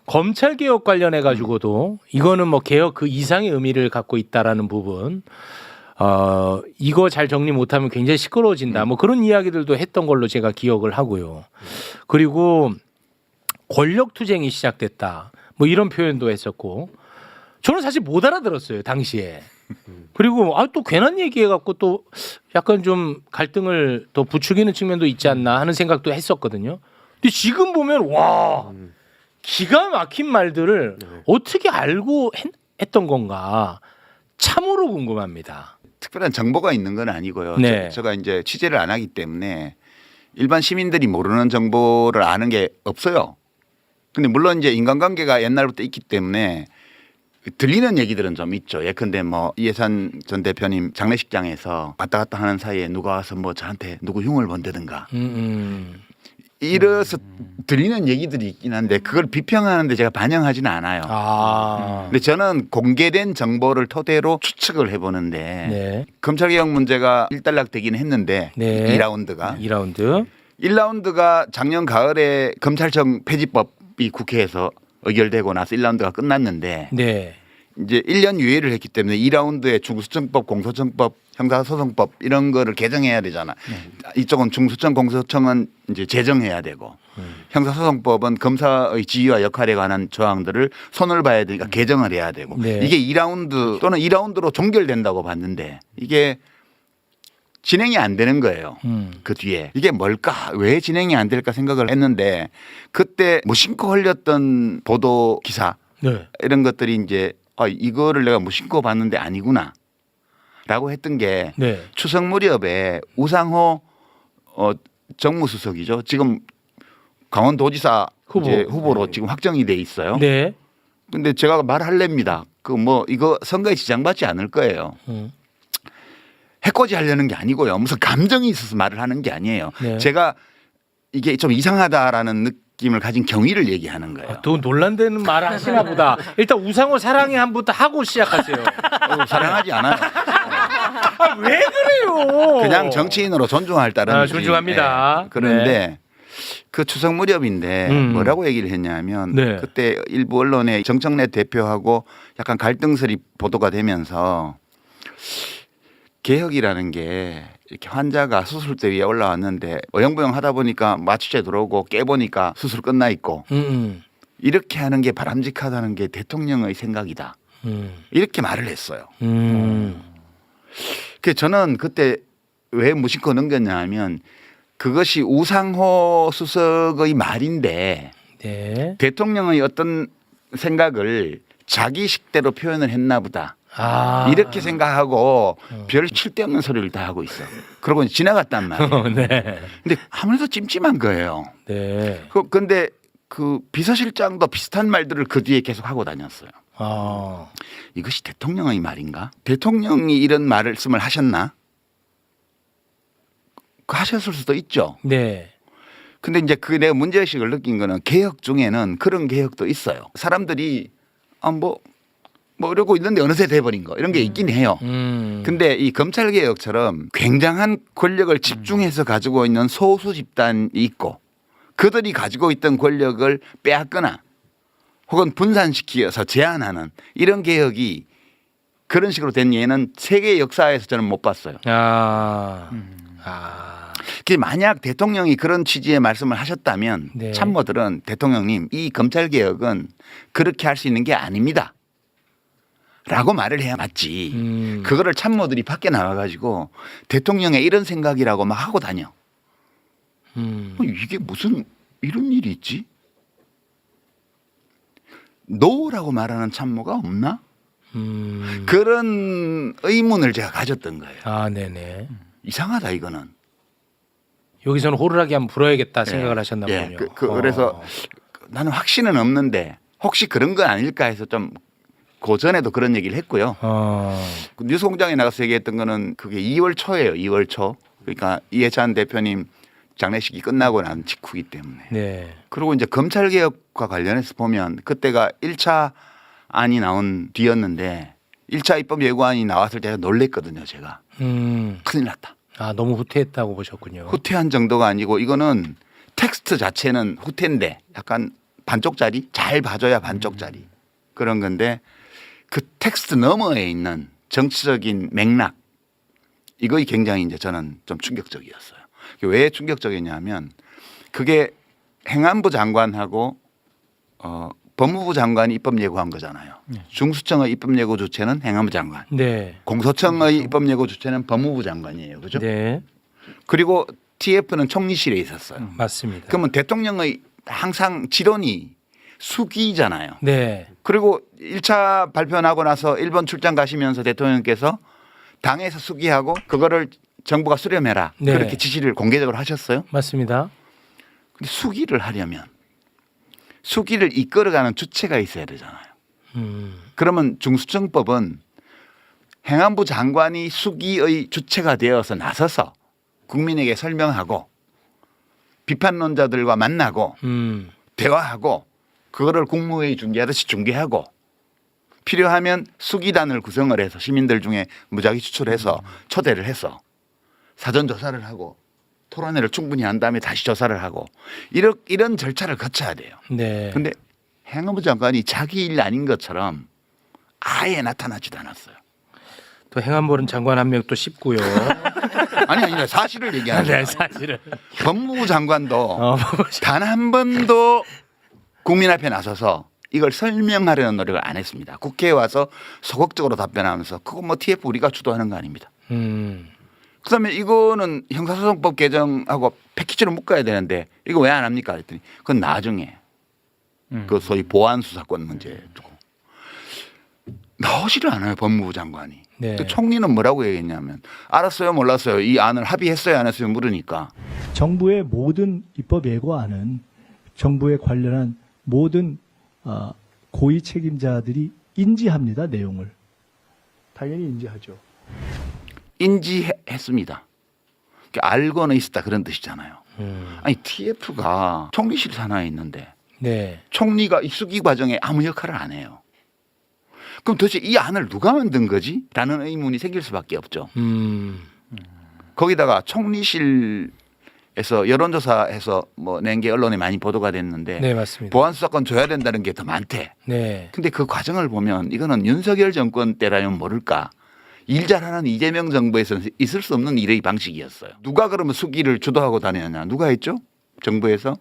검찰 개혁 관련해 가지고도 이거는 뭐 개혁 그 이상의 의미를 갖고 있다라는 부분. 이거 잘 정리 못하면 굉장히 시끄러워진다. 뭐 그런 이야기들도 했던 걸로 제가 기억을 하고요. 그리고 권력 투쟁이 시작됐다. 뭐 이런 표현도 했었고 저는 사실 못 알아들었어요 당시에. 그리고 또 괜한 얘기해갖고 또 약간 좀 갈등을 더 부추기는 측면도 있지 않나 하는 생각도 했었거든요. 근데 지금 보면 와 기가 막힌 말들을 어떻게 알고 했던 건가 참으로 궁금합니다. 특별한 정보가 있는 건 아니고요. 네. 제가 이제 취재를 안 하기 때문에 일반 시민들이 모르는 정보를 아는 게 없어요. 근데 물론 이제 인간관계가 옛날부터 있기 때문에 들리는 얘기들은 좀 있죠. 예컨대 뭐 이해산 전 대표님 장례식장에서 왔다 갔다 하는 사이에 누가 와서 뭐 저한테 누구 흉을 본다든가 이래서 들리는 얘기들이 있긴 한데 그걸 비평하는데 제가 반영하지는 않아요. 근데 저는 공개된 정보를 토대로 추측을 해보는데 네. 검찰개혁 문제가 일단락되긴 했는데 네. 2라운드가 2라운드. 1라운드가 작년 가을에 검찰청 폐지법이 국회에서 의결되고 나서 1라운드가 끝났는데 네. 이제 1년 유예를 했기 때문에 2라운드에 중수청법, 공소청법, 형사소송법 이런 거를 개정해야 되잖아. 이쪽은 중수청, 공소청은 이제 제정해야 되고 형사소송법은 검사의 지위와 역할에 관한 조항들을 손을 봐야 되니까 개정을 해야 되고 네. 이게 2라운드 또는 2라운드로 종결된다고 봤는데 이게 진행이 안 되는 거예요. 그 뒤에 이게 뭘까? 왜 진행이 안 될까 생각을 했는데 그때 무심코 흘렸던 보도 기사 네. 이런 것들이 이제 이거를 내가 무심코 봤는데 아니구나 라고 했던 게 네. 추석 무렵에 우상호 정무수석이죠. 지금 강원도지사 후보로 지금 확정이 돼 있어요. 네. 근데 제가 말할랍니다. 그 뭐 이거 선거에 지장받지 않을 거예요. 해코지 하려는 게 아니고요. 무슨 감정이 있어서 말을 하는 게 아니에요. 네. 제가 이게 좀 이상하다라는 느낌을 가진 경위를 얘기하는 거예요. 또 논란되는 말을 하시나 보다. 일단 우상호 사랑해 한부터 하고 시작하세요. 사랑하지 않아요. 왜 그래요? 그냥 정치인으로 존중할 따른 존중합니다. 그런데 네. 그 추석 무렵인데 뭐라고 얘기를 했냐면 네. 그때 일부 언론에 정청래 대표하고 약간 갈등설이 보도가 되면서 개혁이라는 게 이렇게 환자가 수술대 위에 올라왔는데 어영부영 하다 보니까 마취제 들어오고 깨보니까 수술 끝나 있고 이렇게 하는 게 바람직하다는 게 대통령의 생각이다. 이렇게 말을 했어요. 그래서 저는 그때 왜 무심코 넘겼냐 하면 그것이 우상호 수석의 말인데 네. 대통령의 어떤 생각을 자기 식대로 표현을 했나 보다. 이렇게 생각하고 별 칠데없는 소리를 다 하고 있어. 그러고 지나갔단 말이에요. 네. 근데 아무래도 찜찜한 거예요. 네. 근데 그 비서실장도 비슷한 말들을 그 뒤에 계속 하고 다녔어요. 이것이 대통령의 말인가? 대통령이 이런 말씀을 하셨나? 하셨을 수도 있죠. 네. 근데 이제 그 내가 문제의식을 느낀 거는 개혁 중에는 그런 개혁도 있어요. 사람들이 뭐 이러고 있는데 어느새 돼버린 거 이런 게 있긴 해요. 근데 이 검찰 개혁처럼 굉장한 권력을 집중해서 가지고 있는 소수 집단이 있고 그들이 가지고 있던 권력을 빼앗거나 혹은 분산시켜서 제한하는 이런 개혁이 그런 식으로 된 예는 세계 역사에서 저는 못 봤어요. 만약 대통령이 그런 취지의 말씀을 하셨다면 네. 참모들은 대통령님 이 검찰 개혁은 그렇게 할 수 있는 게 아닙니다. 라고 말을 해야 맞지. 그거를 참모들이 밖에 나와가지고 대통령의 이런 생각이라고 막 하고 다녀. 이게 무슨 이런 일이 있지? 노라고 말하는 참모가 없나? 그런 의문을 제가 가졌던 거예요. 네네. 이상하다 이거는. 여기서는 호루라기 한번 불어야겠다 생각을 하셨나 보군요. 그래서 나는 확신은 없는데 혹시 그런 건 아닐까 해서 좀 그 전에도 그런 얘기를 했고요. 그 뉴스공장에 나가서 얘기했던 거는 그게 2월 초예요. 2월 초. 그러니까 이해찬 대표님 장례식이 끝나고 난 직후이기 때문에. 네. 그리고 이제 검찰 개혁과 관련해서 보면 그때가 1차 안이 나온 뒤였는데 1차 입법 예고안이 나왔을 때 놀랬거든요. 제가. 큰일 났다. 너무 후퇴했다고 보셨군요. 후퇴한 정도가 아니고 이거는 텍스트 자체는 후퇴인데 약간 반쪽짜리 잘 봐줘야 반쪽짜리 그런 건데 그 텍스트 너머에 있는 정치적인 맥락 이거 굉장히 이제 저는 좀 충격적이었어요. 왜 충격적이냐면 그게 행안부 장관하고 법무부 장관이 입법 예고한 거잖아요. 중수청의 입법 예고 주체는 행안부 장관, 네. 공소청의 입법 예고 주체는 법무부 장관이에요, 그죠? 네. 그리고 TF는 총리실에 있었어요. 맞습니다. 그러면 대통령의 항상 지론이 수기잖아요. 네. 그리고 1차 발표 나고 나서 일본 출장 가시면서 대통령께서 당에서 수기하고 그거를 정부가 수렴해라. 네. 그렇게 지시를 공개적으로 하셨어요. 맞습니다. 근데 수기를 하려면 수기를 이끌어가는 주체가 있어야 되잖아요. 그러면 중수청법은 행안부 장관이 수기의 주체가 되어서 나서서 국민에게 설명하고 비판론자들과 만나고 대화하고 그거를 국무회의 중계하듯이 중계하고 필요하면 수기단을 구성을 해서 시민들 중에 무작위 추출해서 초대를 해서 사전 조사를 하고 토론회를 충분히 한 다음에 다시 조사를 하고 이런 절차를 거쳐야 돼요. 네. 그런데 행안부 장관이 자기 일 아닌 것처럼 아예 나타나지도 않았어요. 또 행안부는 장관 한 명 또 씹고요. 아니 사실을 얘기하는 거예요. 네, 사실은. 법무부 장관도 단 한 번도 국민 앞에 나서서 이걸 설명하려는 노력을 안 했습니다. 국회에 와서 소극적으로 답변하면서 그거 뭐 TF 우리가 주도하는 거 아닙니다. 그다음에 이거는 형사소송법 개정하고 패키지로 묶어야 되는데 이거 왜 안 합니까? 그랬더니 그건 나중에 그 소위 보안 수사권 문제 두고 나오지를 않아요. 법무부 장관이. 네. 또 총리는 뭐라고 얘기했냐면 알았어요 몰랐어요 이 안을 합의했어요 안 했어요 물으니까 정부의 모든 입법 예고안은 정부에 관련한 모든 고위 책임자들이 인지합니다. 내용을. 당연히 인지하죠. 인지했습니다. 알고는 있었다 그런 뜻이잖아요. 아니 TF가 총리실 산하에 있는데 네. 총리가 이 수기 과정에 아무 역할을 안 해요. 그럼 도대체 이 안을 누가 만든 거지? 라는 의문이 생길 수밖에 없죠. 거기다가 총리실에서 여론조사해서 뭐 낸 게 언론에 많이 보도가 됐는데 네, 맞습니다. 보안수사권 줘야 된다는 게 더 많대. 네. 근데 그 과정을 보면 이거는 윤석열 정권 때라면 모를까. 일 잘하는 이재명 정부에서는 있을 수 없는 일의 방식이었어요. 누가 그러면 수기를 주도하고 다녔냐. 누가 했죠? 정부에서.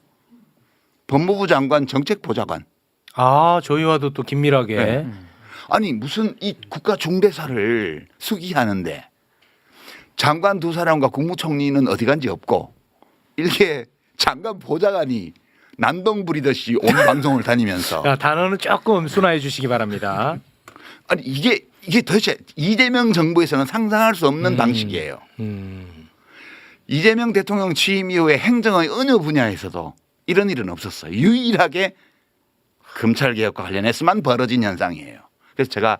법무부 장관 정책보좌관. 아, 저희와도 또 긴밀하게. 네. 아니 무슨 이 국가 중대사를 수기하는데 장관 두 사람과 국무총리는 어디 간지 없고 이렇게 장관 보좌관이 난동 부리듯이 온 방송을 다니면서 자, 단어는 조금 순화해 주시기 바랍니다. 아니 이게 도대체 이재명 정부에서는 상상할 수 없는 방식이에요. 이재명 대통령 취임 이후에 행정의 어느 분야에서도 이런 일은 없었어요. 유일하게 검찰개혁과 관련해서만 벌어진 현상이에요. 그래서 제가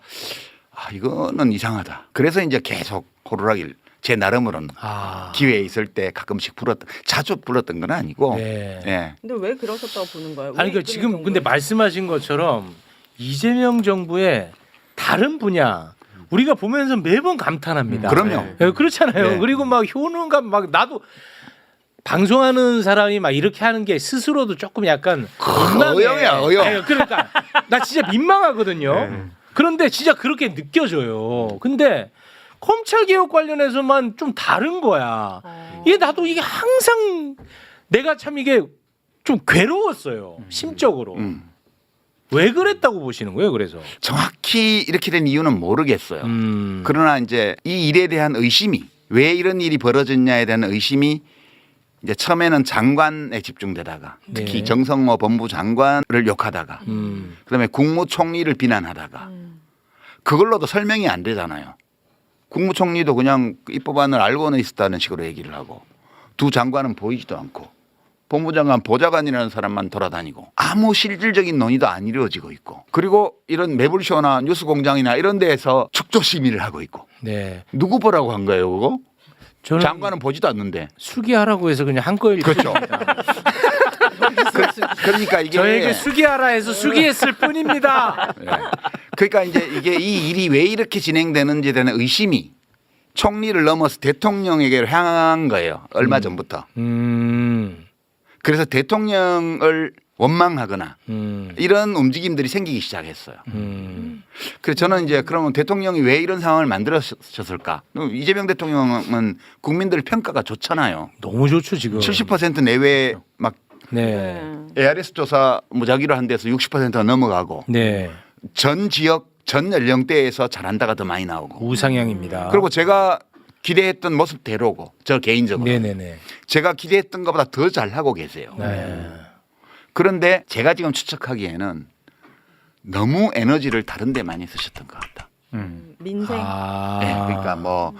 이거는 이상하다. 그래서 이제 계속 호루라기를 제 나름으로는 기회 있을 때 가끔씩 자주 불렀던 건 아니고. 네. 예. 근데 왜 그러셨다고 보는 거예요? 아니, 그 지금 근데 말씀하신 것처럼 이재명 정부의 다른 분야 우리가 보면서 매번 감탄합니다. 그럼요. 네, 그렇잖아요. 네. 그리고 막 효능감 막 나도 방송하는 사람이 막 이렇게 하는 게 스스로도 조금 약간 어영이야, 어영. 아니, 그러니까 나 진짜 민망하거든요. 그런데 진짜 그렇게 느껴져요. 근데 검찰 개혁 관련해서만 좀 다른 거야. 이게 나도 이게 항상 내가 참 이게 좀 괴로웠어요. 심적으로. 왜 그랬다고 보시는 거예요? 그래서 정확히 이렇게 된 이유는 모르겠어요. 그러나 이제 이 일에 대한 의심이 왜 이런 일이 벌어졌냐에 대한 의심이 이제 처음에는 장관에 집중되다가 특히 네. 정성호 법무부 장관을 욕하다가 그다음에 국무총리를 비난하다가 그걸로도 설명이 안 되잖아요. 국무총리도 그냥 입법안을 알고는 있었다는 식으로 얘기를 하고 두 장관은 보이지도 않고 법무장관 보좌관이라는 사람만 돌아다니고 아무 실질적인 논의도 안 이루어지고 있고 그리고 이런 매불쇼나 뉴스공장이나 이런 데에서 축조심의를 하고 있고 네. 누구 보라고 한 거예요 그거? 저는 장관은 보지도 않는데. 수기하라고 해서 그냥 한꺼일 그렇죠. 그러니까 이게 저에게 수기하라 해서 수기했을 뿐입니다. 네. 그러니까 이제 이게 이 일이 왜 이렇게 진행되는지에 대한 의심이 총리를 넘어서 대통령에게 향한 거예요. 얼마 전부터. 그래서 대통령을 원망하거나 이런 움직임들이 생기기 시작했어요. 그래서 저는 이제 그러면 대통령이 왜 이런 상황을 만들었을까? 이재명 대통령은 국민들 평가가 좋잖아요. 너무 좋죠 지금. 70% 내외 막 네. ARS 조사 무작위로 한 데서 60%가 넘어가고 네. 전 지역 전 연령대에서 잘한다가 더 많이 나오고. 우상향입니다. 그리고 제가 기대했던 모습대로고 저 개인적으로 네네네. 제가 기대했던 것보다 더 잘하고 계세요. 네. 그런데 제가 지금 추측하기에는 너무 에너지를 다른 데 많이 쓰셨던 것 같다. 민생. 아. 네, 그러니까 뭐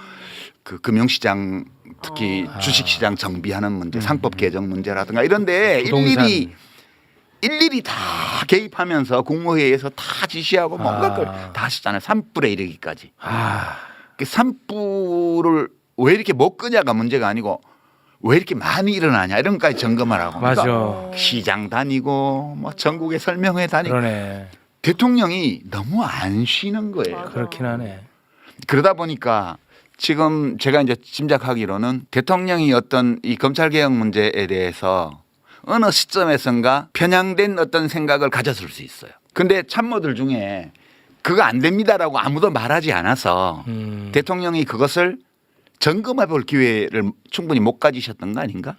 그 금융시장 특히 주식시장 정비하는 문제, 상법 개정 문제라든가 이런데 부동산. 일일이 다 개입하면서 국무회의에서 다 지시하고 뭔가 아. 걸 다 하시잖아요. 산불에 이르기까지. 아. 그 산불을 왜 이렇게 못 끄냐가 문제가 아니고 왜 이렇게 많이 일어나냐 이런 것까지 점검을 하고. 맞아. 그러니까 시장 다니고 뭐 전국에 설명회 다니고 그러네. 대통령이 너무 안 쉬는 거예요. 맞아. 그렇긴 하네. 그러다 보니까 지금 제가 이제 짐작하기로는 대통령이 어떤 이 검찰개혁 문제에 대해서 어느 시점에선가 편향된 어떤 생각을 가졌을 수 있어요. 근데 참모들 중에 그거 안 됩니다라고 아무도 말하지 않아서 대통령이 그것을 점검해 볼 기회를 충분히 못 가지셨던 거 아닌가?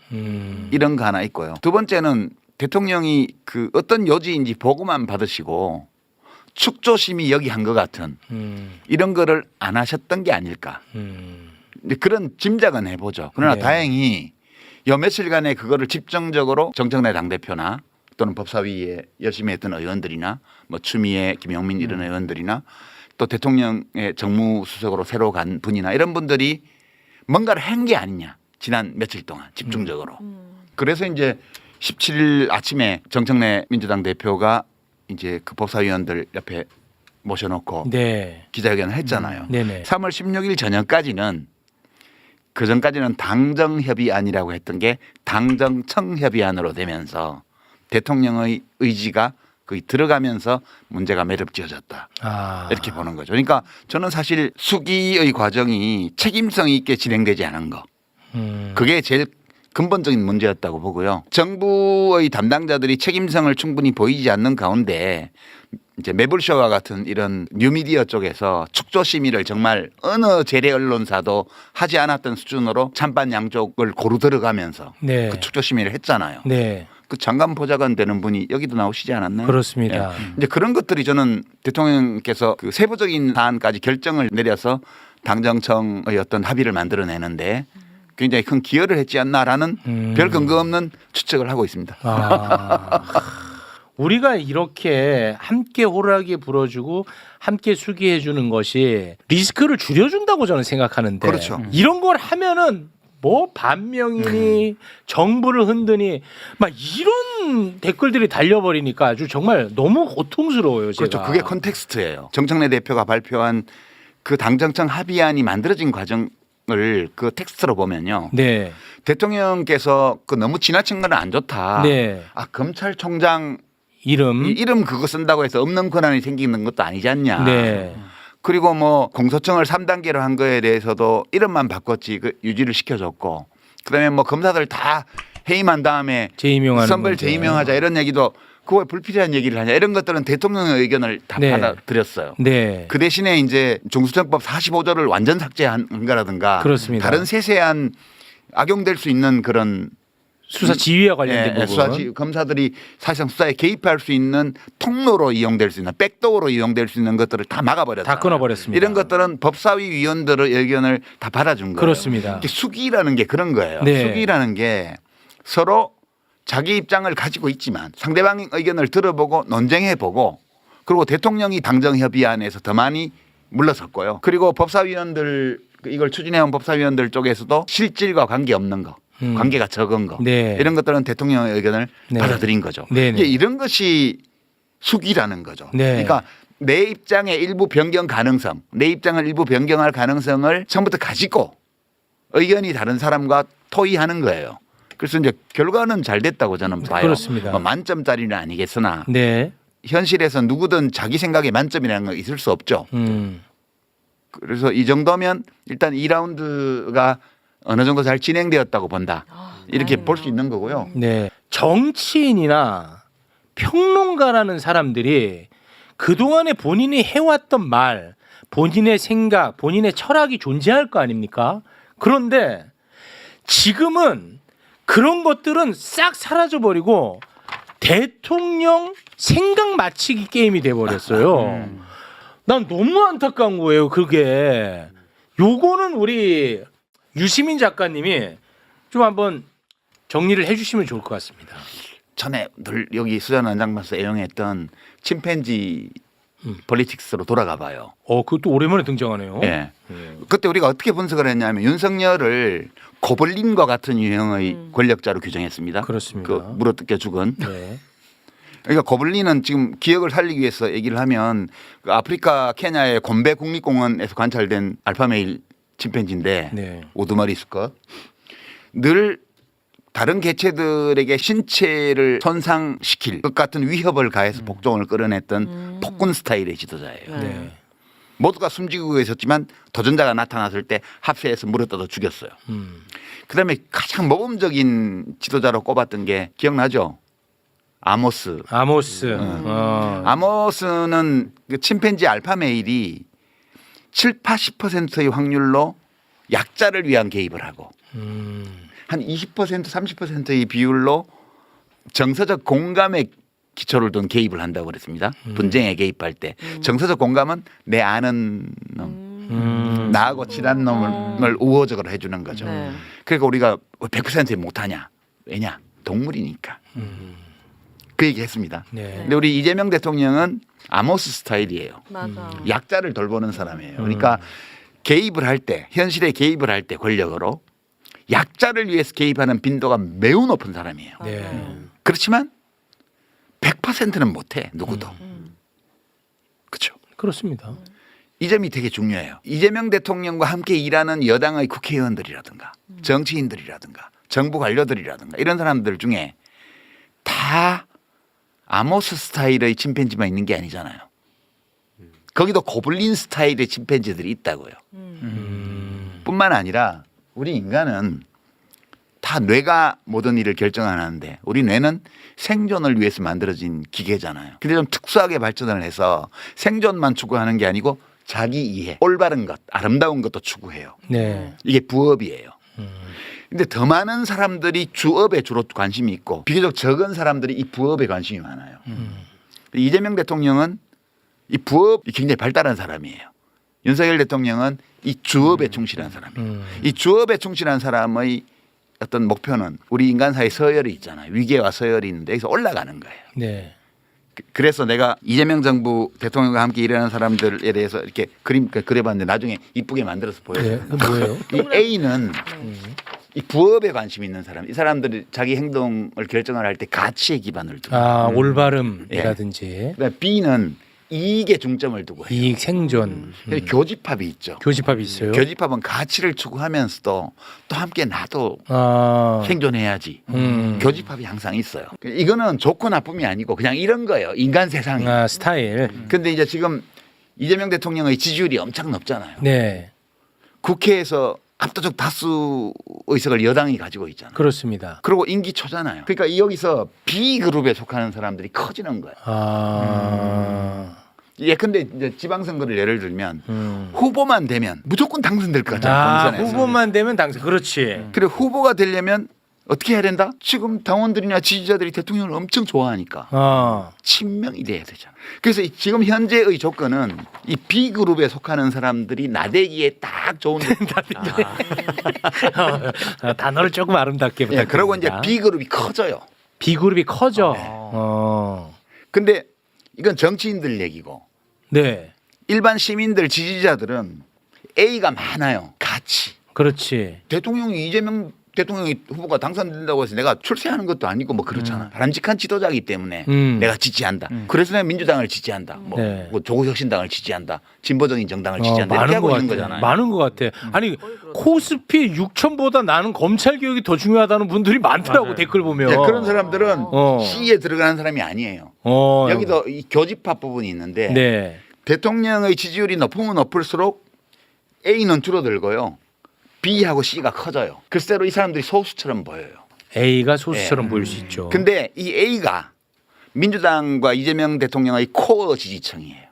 이런 거 하나 있고요. 두 번째는 대통령이 그 어떤 요지인지 보고만 받으시고 축조심이 여기 한 것 같은 이런 거를 안 하셨던 게 아닐까. 근데 그런 짐작은 해보죠. 그러나 네. 다행히 요 며칠간에 그거를 집중적으로 정청래 당대표나 또는 법사위에 열심히 했던 의원들이나 뭐 추미애, 김용민 이런 의원들이나 또 대통령의 정무수석으로 새로 간 분이나 이런 분들이 뭔가를 한 게 아니냐. 지난 며칠 동안 집중적으로. 그래서 이제 17일 아침에 정청래 민주당 대표가 이제 그 법사위원들 옆에 모셔놓고 네. 기자회견을 했잖아요. 네네. 3월 16일 저녁까지는 그 전까지는 당정협의안이라고 했던 게 당정청협의안으로 되면서 대통령의 의지가 거의 들어가면서 문제가 매듭지어졌다. 아. 이렇게 보는 거죠. 그러니까 저는 사실 수기의 과정이 책임성 있게 진행되지 않은 거. 그게 제일 근본적인 문제였다고 보고요. 정부의 담당자들이 책임성을 충분히 보이지 않는 가운데 이제 매불쇼와 같은 이런 뉴미디어 쪽에서 축조심의를 정말 어느 재래 언론사도 하지 않았던 수준으로 찬반 양쪽을 고루 들어가면서 네. 그 축조심의를 했잖아요. 네. 그 장관 보좌관 되는 분이 여기도 나오시지 않았나요? 그렇습니다. 예. 이제 그런 것들이 저는 대통령께서 그 세부적인 사안까지 결정을 내려서 당정청의 어떤 합의를 만들어내는데 굉장히 큰 기여를 했지 않나라는 별 근거 없는 추측을 하고 있습니다. 아. 우리가 이렇게 함께 호루라기 불어주고 함께 수기해 주는 것이 리스크를 줄여준다고 저는 생각하는데 그렇죠. 이런 걸 하면은 뭐 반명이니 정부를 흔드니 막 이런 댓글들이 달려버리니까 아주 정말 너무 고통스러워요. 제가. 그렇죠. 그게 컨텍스트예요. 정청래 대표가 발표한 그 당정청 합의안이 만들어진 과정을 그 텍스트로 보면요. 네. 대통령께서 그 너무 지나친 건 안 좋다. 네. 아 검찰총장 이름. 이름 그거 쓴다고 해서 없는 권한이 생기는 것도 아니지 않냐. 네. 그리고 뭐 공소청을 3단계로 한 거에 대해서도 이름만 바꿨지 그 유지를 시켜줬고 그다음에 뭐 검사들 다 해임한 다음에 재임용하는 선별 문제. 재임용하자 이런 얘기도 그거 왜 불필요한 얘기를 하냐 이런 것들은 대통령의 의견을 다 네. 받아들였어요. 네. 그 대신에 이제 중수청법 45조를 완전 삭제한 거라든가 그렇습니다. 다른 세세한 악용될 수 있는 그런 수사 지휘와 관련된 부분. 수사지 검사들이 사실상 수사에 개입할 수 있는 통로로 이용될 수 있는 백도어로 이용될 수 있는 것들을 다 막아버렸다. 다 끊어버렸습니다. 이런 것들은 법사위 위원들의 의견을 다 받아준 거예요. 그렇습니다. 수기라는 게 그런 거예요. 네. 수기라는 게 서로 자기 입장을 가지고 있지만 상대방의 의견을 들어보고 논쟁해보고 그리고 대통령이 당정협의안에서 더 많이 물러섰고요. 그리고 법사위원들 이걸 추진해온 법사위원들 쪽에서도 실질과 관계없는 거. 관계가 적은 거 네. 이런 것들은 대통령의 의견을 네. 받아들인 거죠. 네네. 이제 이런 것이 수기라는 거죠. 네. 그러니까 내 입장의 일부 변경 가능성, 내 입장을 일부 변경할 가능성을 처음부터 가지고 의견이 다른 사람과 토의하는 거예요. 그래서 이제 결과는 잘 됐다고 저는 봐요. 그렇습니다. 뭐 만점짜리는 아니겠으나 네. 현실에서 누구든 자기 생각에 만점이라는 건 있을 수 없죠. 그래서 이 정도면 일단 2라운드가 어느 정도 잘 진행되었다고 본다. 이렇게 볼 수 있는 거고요. 네. 정치인이나 평론가라는 사람들이 그동안에 본인이 해왔던 말, 본인의 생각, 본인의 철학이 존재할 거 아닙니까? 그런데 지금은 그런 것들은 싹 사라져버리고 대통령 생각 맞히기 게임이 돼버렸어요. 난 너무 안타까운 거예요. 그게. 요거는 우리 유시민 작가님이 좀 한번 정리를 해주시면 좋을 것 같습니다. 전에 늘 여기 수잔 원장님께서 애용했던 침팬지 폴리틱스로 돌아가 봐요. 그것도 오랜만에 등장하네요. 예. 그때 우리가 어떻게 분석을 했냐면 윤석열을 고블린과 같은 유형의 권력자로 규정했습니다. 그렇습니다. 그 물어뜯겨 죽은. 네. 그러니까 고블린은 지금 기억을 살리기 위해서 얘기를 하면 그 아프리카 케냐의 곰베 국립공원에서 관찰된 알파메일 침팬지인데 네. 우두머리 수컷 늘 다른 개체들에게 신체를 손상시킬 것 같은 위협을 가해서 복종을 끌어냈던 폭군 스타일의 지도자예요. 네. 모두가 숨지고 있었지만 도전자가 나타났을 때 합세해서 물어뜯어 죽였어요. 그다음에 가장 모범적인 지도자로 꼽았던 게 기억나죠? 아모스. 아모스는 그 침팬지 알파메일이 70~80%의 확률로 약자를 위한 개입을 하고 한 20% 30%의 비율로 정서적 공감에 기초를 둔 개입을 한다고 그랬습니다. 분쟁에 개입할 때 정서적 공감은 내 아는 놈, 나하고 친한 놈을 우호적으로 해주는 거죠. 네. 그러니까 우리가 100% 못하냐? 왜냐? 동물이니까. 그 얘기했습니다. 네. 근데 우리 이재명 대통령은 아모스 스타일이에요. 맞아. 약자를 돌보는 사람이에요. 그러니까 개입을 할 때, 현실에 개입을 할 때 권력으로 약자를 위해서 개입하는 빈도가 매우 높은 사람이에요. 네. 그렇지만 100%는 못해 누구도. 그렇죠. 그렇습니다. 이 점이 되게 중요해요. 이재명 대통령과 함께 일하는 여당의 국회의원들이라든가 정치인들이라든가 정부 관료들이라든가 이런 사람들 중에 다 아모스 스타일의 침팬지만 있는 게 아니잖아요. 거기도 고블린 스타일의 침팬지들이 있다고요. 뿐만 아니라 우리 인간은 다 뇌가 모든 일을 결정하는데 우리 뇌는 생존을 위해서 만들어진 기계잖아요. 근데 좀 특수하게 발전을 해서 생존만 추구하는 게 아니고 자기 이해, 올바른 것, 아름다운 것도 추구해요. 네. 이게 부업이에요. 근데 더 많은 사람들이 주업에 주로 관심이 있고 비교적 적은 사람들이 이 부업에 관심이 많아요. 이재명 대통령은 이 부업이 굉장히 발달한 사람이에요. 윤석열 대통령은 이 주업에 충실한 사람이에요. 이 주업에 충실한 사람의 어떤 목표는 우리 인간사의 서열이 있잖아요. 위계와 서열이 있는데 여기서 올라가는 거예요. 네. 그래서 내가 이재명 정부 대통령과 함께 일하는 사람들에 대해서 이렇게 그려봤는데 나중에 이쁘게 만들어서 보여요. 네. 뭐예요? 이 A는 이 부업에 관심 있는 사람, 이 사람들이 자기 행동을 결정을 할 때 가치에 기반을 두고. 올바름이라든지 그다음에 B는 이익에 중점을 두고 해요. 이익 생존. 교집합이 있죠. 교집합이 있어요. 교집합은 가치를 추구하면서도 또 함께 나도 아. 생존해야지. 교집합이 항상 있어요. 이거는 좋고 나쁨이 아니고 그냥 이런 거예요. 인간 세상이. 스타일. 근데 이제 지금 이재명 대통령의 지지율이 엄청 높잖아요. 네. 국회에서 압도적 다수 의석을 여당이 가지고 있잖아요. 그렇습니다. 그리고 임기 초잖아요. 그러니까 여기서 B그룹에 속하는 사람들이 커지는 거예요. 예컨대 이제 지방선거를 예를 들면 후보만 되면 무조건 당선될 것 같잖아요. 본선에서. 후보만 되면 당선. 그렇지. 그래 후보가 되려면 어떻게 해야 된다? 지금 당원들이나 지지자들이 대통령을 엄청 좋아하니까 친명이 돼야 되잖아. 그래서 지금 현재의 조건은 이 B그룹에 속하는 사람들이 나대기에 딱 좋은 단어를 조금 아름답게 부탁드립니다. 그러고 이제 B그룹이 커져요. B그룹이 커져. 네. 근데 이건 정치인들 얘기고 네. 일반 시민들 지지자들은 A가 많아요. 가치. 그렇지. 대통령이 이재명 대통령이 후보가 당선된다고 해서 내가 출세하는 것도 아니고 뭐 그렇잖아. 바람직한 지도자이기 때문에 내가 지지한다. 그래서 내가 민주당을 지지한다. 네. 뭐 조국혁신당을 지지한다. 진보적인 정당을 지지한다. 이렇게 많은 하고 것 있는 같아. 거잖아요. 많은 것 같아. 아니 코스피 6천보다 나는 검찰 개혁이 더 중요하다는 분들이 많더라고 댓글 보면. 네, 그런 사람들은 어. C에 들어가는 사람이 아니에요. 여기도 이 교집합 부분이 있는데 네. 대통령의 지지율이 높으면 높을수록 A는 줄어들고요. B하고 C가 커져요. 글쎄로 이 사람들이 소수처럼 보여요. A가 소수처럼 보일 수 있죠. 근데 이 A가 민주당과 이재명 대통령의 코어 지지층이에요.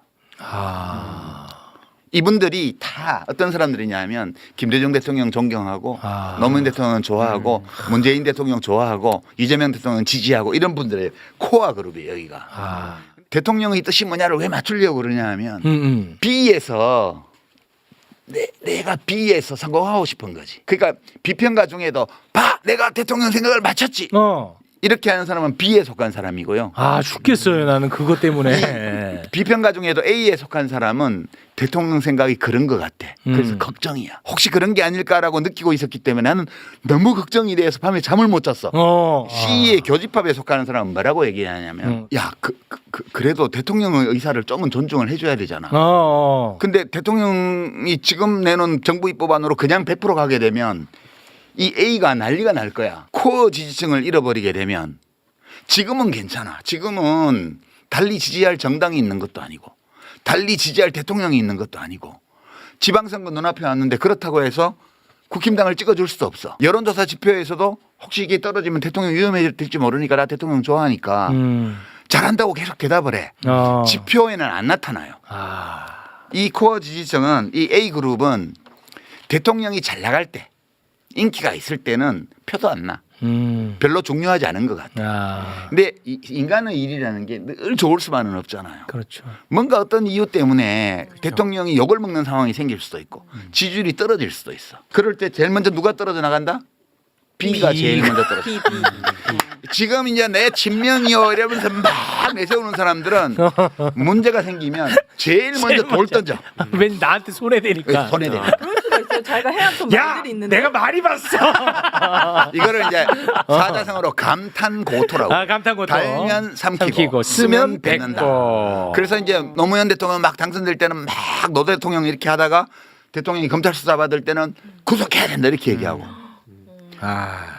이분들이 다 어떤 사람들이냐면 김대중 대통령 존경하고 노무현 대통령 좋아하고 문재인 대통령 좋아하고 이재명 대통령 지지하고 이런 분들의 코어 그룹이에요. 여기가. 대통령의 뜻이 뭐냐를 왜 맞추려고 그러냐 하면 B에서 내가 B에서 성공하고 싶은 거지. 그러니까 비평가 중에도 봐 내가 대통령 생각을 맞췄지. 이렇게 하는 사람은 B에 속한 사람이고요. 죽겠어요. 나는 그것 때문에. 비평가 중에도 A에 속한 사람은 대통령 생각이 그런 것 같아. 그래서 걱정이야. 혹시 그런 게 아닐까라고 느끼고 있었기 때문에 나는 너무 걱정이 돼서 밤에 잠을 못 잤어. C의 교집합에 속하는 사람은 뭐라고 얘기하냐면 야, 그래도 대통령의 의사를 조금 존중을 해줘야 되잖아. 근데 대통령이 지금 내놓은 정부 입법안으로 그냥 100% 가게 되면 이 A가 난리가 날 거야. 코어 지지층을 잃어버리게 되면 지금은 괜찮아. 지금은 달리 지지할 정당이 있는 것도 아니고 달리 지지할 대통령이 있는 것도 아니고 지방선거 눈앞에 왔는데 그렇다고 해서 국힘당을 찍어줄 수도 없어. 여론조사 지표에서도 혹시 이게 떨어지면 대통령 위험해질지 모르니까 나 대통령 좋아하니까 잘한다고 계속 대답을 해. 지표에는 안 나타나요. 이 코어 지지층은 이 A그룹은 대통령이 잘 나갈 때 인기가 있을 때는 표도 안 나. 별로 중요하지 않은 것 같아. 근데 인간의 일이라는 게 늘 좋을 수만은 없잖아요. 그렇죠. 뭔가 어떤 이유 때문에 대통령이 욕을 먹는 상황이 생길 수도 있고 지지율이 떨어질 수도 있어. 그럴 때 제일 먼저 누가 떨어져 나간다? B가 제일 먼저 떨어져. 지금 이제 내 친명이요 이러면서 막 내세우는 사람들은 문제가 생기면 제일 먼저 돌 던져. 왠 나한테 손해되니까. 손해되니까. 그럴 수가 있어요. 자기가 해왔던 야, 말들이 있는데. 내가 많이 봤어. 이거를 이제 사자성어로 감탄고토라고. 감탄고토. 달면 삼키고 쓰면 뱉는다. 그래서 이제 노무현 대통령 막 당선될 때는 막 노 대통령 이렇게 하다가 대통령이 검찰 수사 받을 때는 구속해야 된다 이렇게 얘기하고.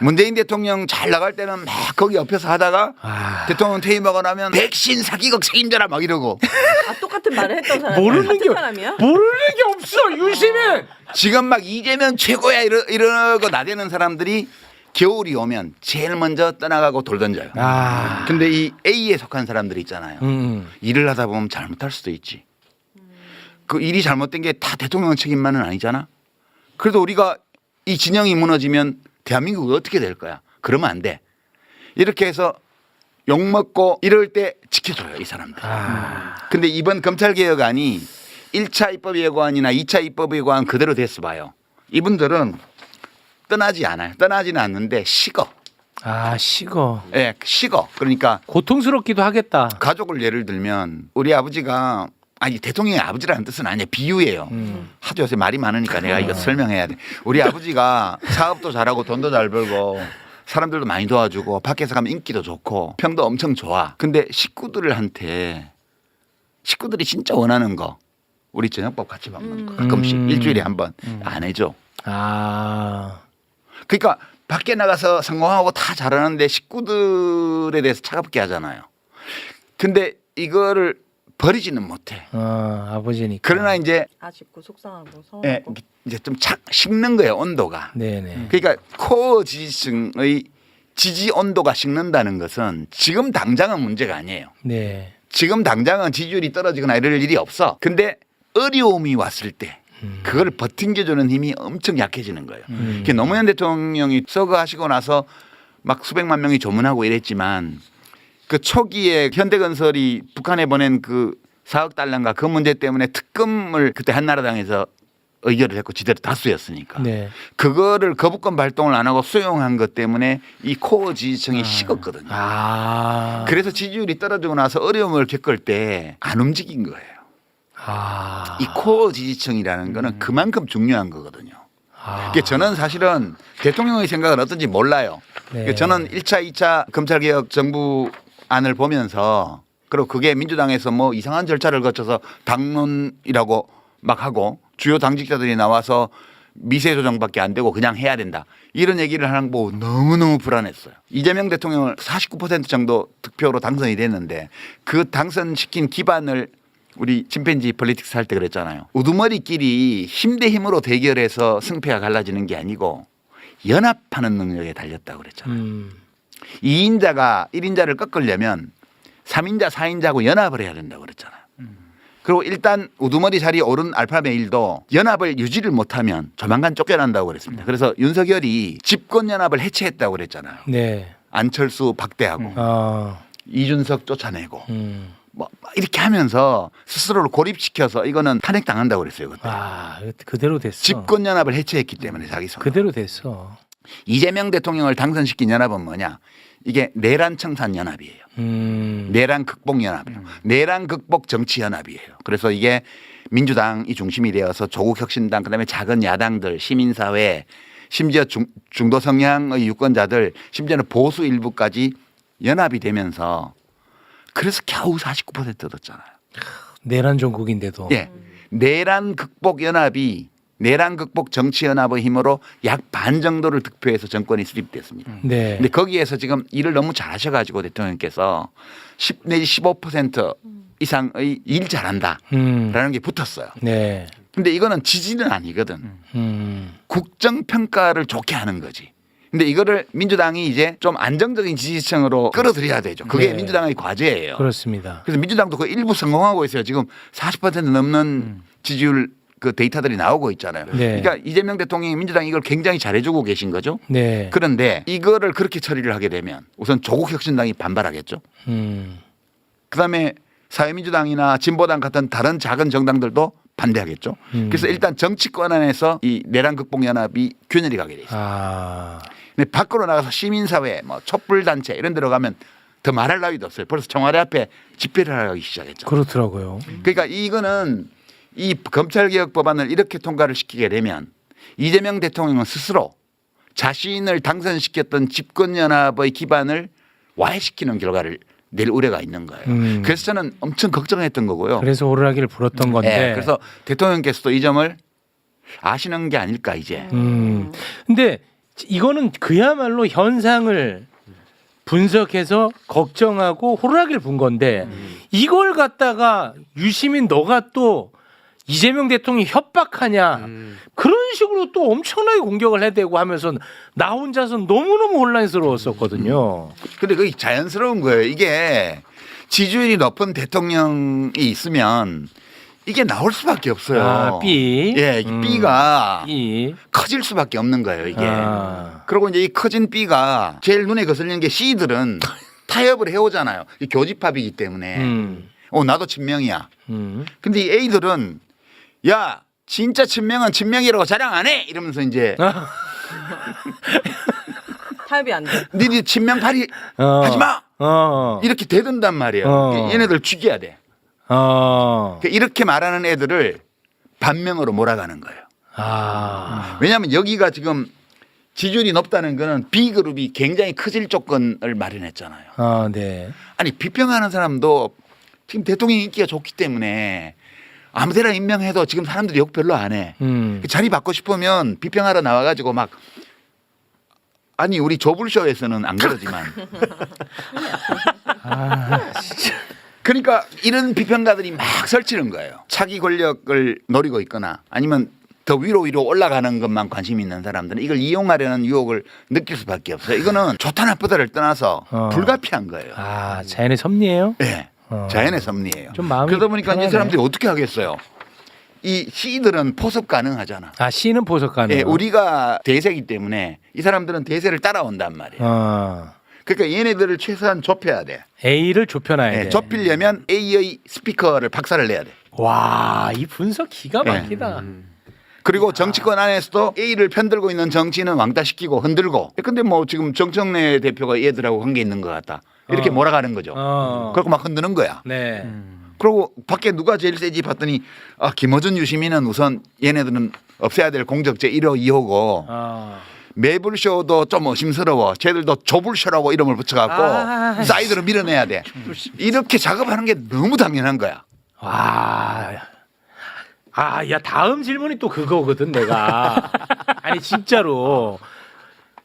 문재인 대통령 잘 나갈 때는 막 거기 옆에서 하다가 대통령 퇴임하고 나면 백신 사기극 책임져라 막 이러고. 똑같은 말을 했던 사람이 모르는 게 사람이야? 모르는 게 없어. 유시민. 지금 막 이재명 최고야 이러고 나대는 사람들이 겨울이 오면 제일 먼저 떠나가고 돌 던져요. 근데 이 A에 속한 사람들이 있잖아요. 일을 하다 보면 잘못할 수도 있지. 그 일이 잘못된 게 다 대통령 책임만은 아니잖아. 그래도 우리가 이 진영이 무너지면 대한민국이 어떻게 될 거야? 그러면 안 돼. 이렇게 해서 욕먹고 이럴 때 지켜줘요, 이 사람들. 근데 이번 검찰개혁안이 1차 입법예고안이나 2차 입법예고안 그대로 됐어 봐요. 이분들은 떠나지 않아요. 떠나지는 않는데 식어. 식어. 예, 식어. 그러니까 고통스럽기도 하겠다. 가족을 예를 들면 우리 아버지가 아니 대통령의 아버지라는 뜻은 아니에요. 비유예요. 하도 요새 말이 많으니까 내가 이거 설명해야 돼. 우리 아버지가 사업도 잘하고 돈도 잘 벌고 사람들도 많이 도와주고 밖에서 가면 인기도 좋고 평도 엄청 좋아. 근데 식구들이 진짜 원하는 거 우리 저녁밥 같이 먹는 거 가끔씩 일주일에 한 번 안 해줘. 그러니까 밖에 나가서 성공하고 다 잘하는데 식구들에 대해서 차갑게 하잖아요. 근데 이거를 버리지는 못해. 아버지니까. 그러나 이제 아쉽고 속상하고 예, 서운하고. 이제 좀 식는 거예요, 온도가. 네네. 그러니까 코어 지지층의 지지 온도가 식는다는 것은 지금 당장은 문제가 아니에요. 네. 지금 당장은 지지율이 떨어지거나 이럴 일이 없어. 근데 어려움이 왔을 때 그걸 버팅겨주는 힘이 엄청 약해지는 거예요. 노무현 대통령이 서거하시고 나서 막 수백만 명이 조문하고 이랬지만 그 초기에 현대건설이 북한에 보낸 그 4억 달러인가 그 문제 때문에 특검을 그때 한나라당에서 의결을 했고 지대로 다수였으니까. 네. 그거를 거부권 발동을 안 하고 수용한 것 때문에 이 코어 지지층이 식었거든요. 그래서 지지율이 떨어지고 나서 어려움을 겪을 때 안 움직인 거예요. 이 코어 지지층이라는 거는 그만큼 중요한 거거든요. 그러니까 저는 사실은 대통령의 생각은 어떤지 몰라요. 네. 저는 1차, 2차 검찰개혁 정부안을 보면서 그리고 그게 민주당에서 뭐 이상한 절차를 거쳐서 당론이라고 막 하고 주요 당직자들이 나와서 미세 조정밖에 안 되고 그냥 해야 된다. 이런 얘기를 하는 거 보고 너무너무 불안했어요. 이재명 대통령을 49% 정도 득표로 당선이 됐는데 그 당선시킨 기반을 우리 침팬지 폴리틱스 할 때 그랬잖아요. 우두머리끼리 힘 대 힘으로 대결해서 승패가 갈라지는 게 아니고 연합하는 능력에 달렸다고 그랬잖아요. 2인자가 1인자를 꺾으려면 3인자, 4인자하고 연합을 해야 된다고 그랬잖아요. 그리고 일단 우두머리 자리에 오른 알파메일도 연합을 유지를 못하면 조만간 쫓겨난다고 그랬습니다. 그래서 윤석열이 집권연합을 해체했다고 그랬잖아요. 네. 안철수 박대하고 이준석 쫓아내고 뭐 이렇게 하면서 스스로를 고립시켜서 이거는 탄핵당한다고 그랬어요. 그때. 그대로 됐어. 집권연합을 해체했기 때문에 자기 손으로. 그대로 됐어. 이재명 대통령을 당선시킨 연합은 뭐냐? 이게 내란 청산 연합이에요. 내란 극복 연합이에요. 내란 극복 정치 연합이에요. 그래서 이게 민주당이 중심이 되어서 조국 혁신당 그다음에 작은 야당들 시민사회 심지어 중도 성향의 유권자들 심지어는 보수 일부까지 연합이 되면서 그래서 겨우 49% 얻었잖아요. 내란 전국인데도. 예. 내란 극복 연합이 내란 극복 정치 연합의 힘으로 약 반 정도를 득표해서 정권이 수립됐습니다. 네. 근데 거기에서 지금 일을 너무 잘하셔 가지고 대통령께서 10 내지 15% 이상의 일 잘한다라는 게 붙었어요. 네. 근데 이거는 지지는 아니거든. 국정 평가를 좋게 하는 거지. 근데 이거를 민주당이 이제 좀 안정적인 지지층으로 끌어들여야 되죠. 그게 네. 민주당의 과제예요. 그렇습니다. 그래서 민주당도 그 일부 성공하고 있어요. 지금 40% 넘는 지지율 그 데이터들이 나오고 있잖아요. 네. 그러니까 이재명 대통령이 민주당이 이걸 굉장히 잘해주고 계신 거죠. 네. 그런데 이거를 그렇게 처리를 하게 되면 우선 조국 혁신당이 반발하겠죠. 그다음에 사회민주당이나 진보당 같은 다른 작은 정당들도 반대하겠죠. 그래서 일단 정치권 안에서 이 내란 극복 연합이 균열이 가게 돼 있어요. 근데 밖으로 나가서 시민사회, 뭐 촛불단체 이런 데로 가면 더 말할 나위도 없어요. 벌써 청와대 앞에 집회를 하기 시작했죠. 그렇더라고요. 그러니까 이거는 이 검찰개혁 법안을 이렇게 통과를 시키게 되면 이재명 대통령은 스스로 자신을 당선시켰던 집권연합의 기반을 와해시키는 결과를 낼 우려가 있는 거예요. 그래서 저는 엄청 걱정했던 거고요. 그래서 호루라기를 불었던 건데. 네, 그래서 대통령께서도 이 점을 아시는 게 아닐까 이제. 근데 이거는 그야말로 현상을 분석해서 걱정하고 호루라기를 분 건데 이걸 갖다가 유시민 너가 또 이재명 대통령이 협박하냐 그런 식으로 또 엄청나게 공격을 해대고 하면서 나 혼자서 너무너무 혼란스러웠었거든요. 근데 그게 자연스러운 거예요. 이게 지지율이 높은 대통령이 있으면 이게 나올 수밖에 없어요. B. 예, 이 B가 B. 커질 수밖에 없는 거예요, 이게. 그리고 이제 이 커진 B가 제일 눈에 거슬리는 게 C들은 타협을 해오잖아요. 이 교집합이기 때문에. 나도 친명이야. 근데 이 A들은 야, 진짜 친명은 친명이라고 자랑 안 해! 이러면서 이제 타협이 안 돼. 니네 친명팔이 하지 마! 이렇게 대든단 말이에요. 얘네들 죽여야 돼. 이렇게 말하는 애들을 반명으로 몰아가는 거예요. 왜냐하면 여기가 지금 지지율이 높다는 거는 B그룹이 굉장히 커질 조건을 마련했잖아요. 네. 아니 비평하는 사람도 지금 대통령 인기가 좋기 때문에 아무데나 임명해도 지금 사람들이 욕 별로 안 해. 자리 받고 싶으면 비평하러 나와가지고 막 아니 우리 조불쇼에서는 안 그러지만 진짜. 그러니까 이런 비평가들이 막 설치는 거예요. 차기 권력을 노리고 있거나 아니면 더 위로 올라가는 것만 관심 있는 사람들은 이걸 이용하려는 유혹을 느낄 수밖에 없어요. 이거는 좋다 나쁘다를 떠나서 불가피한 거예요. 자연의 섭리예요? 네. 자연의 섭리예요. 좀 마음이 그러다 보니까 편하네. 이 사람들이 어떻게 하겠어요? 이 C들은 포섭 가능하잖아. C는 보석 가능. 예, 우리가 대세이기 때문에 이 사람들은 대세를 따라온단 말이에요. 그러니까 얘네들을 최소한 좁혀야 돼. A를 좁혀놔야 돼. 좁히려면 A의 스피커를 박살을 내야 돼. 와, 이 분석 기가 막히다. 그리고 정치권 안에서도 A를 편들고 있는 정치는 왕따시키고 흔들고. 근데 뭐 지금 정청래 대표가 얘들하고 관계 있는 것 같다. 이렇게 몰아가는 거죠. 그리고 막 흔드는 거야. 네. 그리고 밖에 누가 제일 세지 봤더니 김어준 유시민은 우선 얘네들은 없애야 될 공적제 1호 2호고 매불쇼도 좀 의심스러워. 쟤들도 조불쇼라고 이름을 붙여갖고 사이드로 밀어내야 돼. 이렇게 작업하는 게 너무 당연한 거야. 야 다음 질문이 또 그거거든 내가. 아니 진짜로.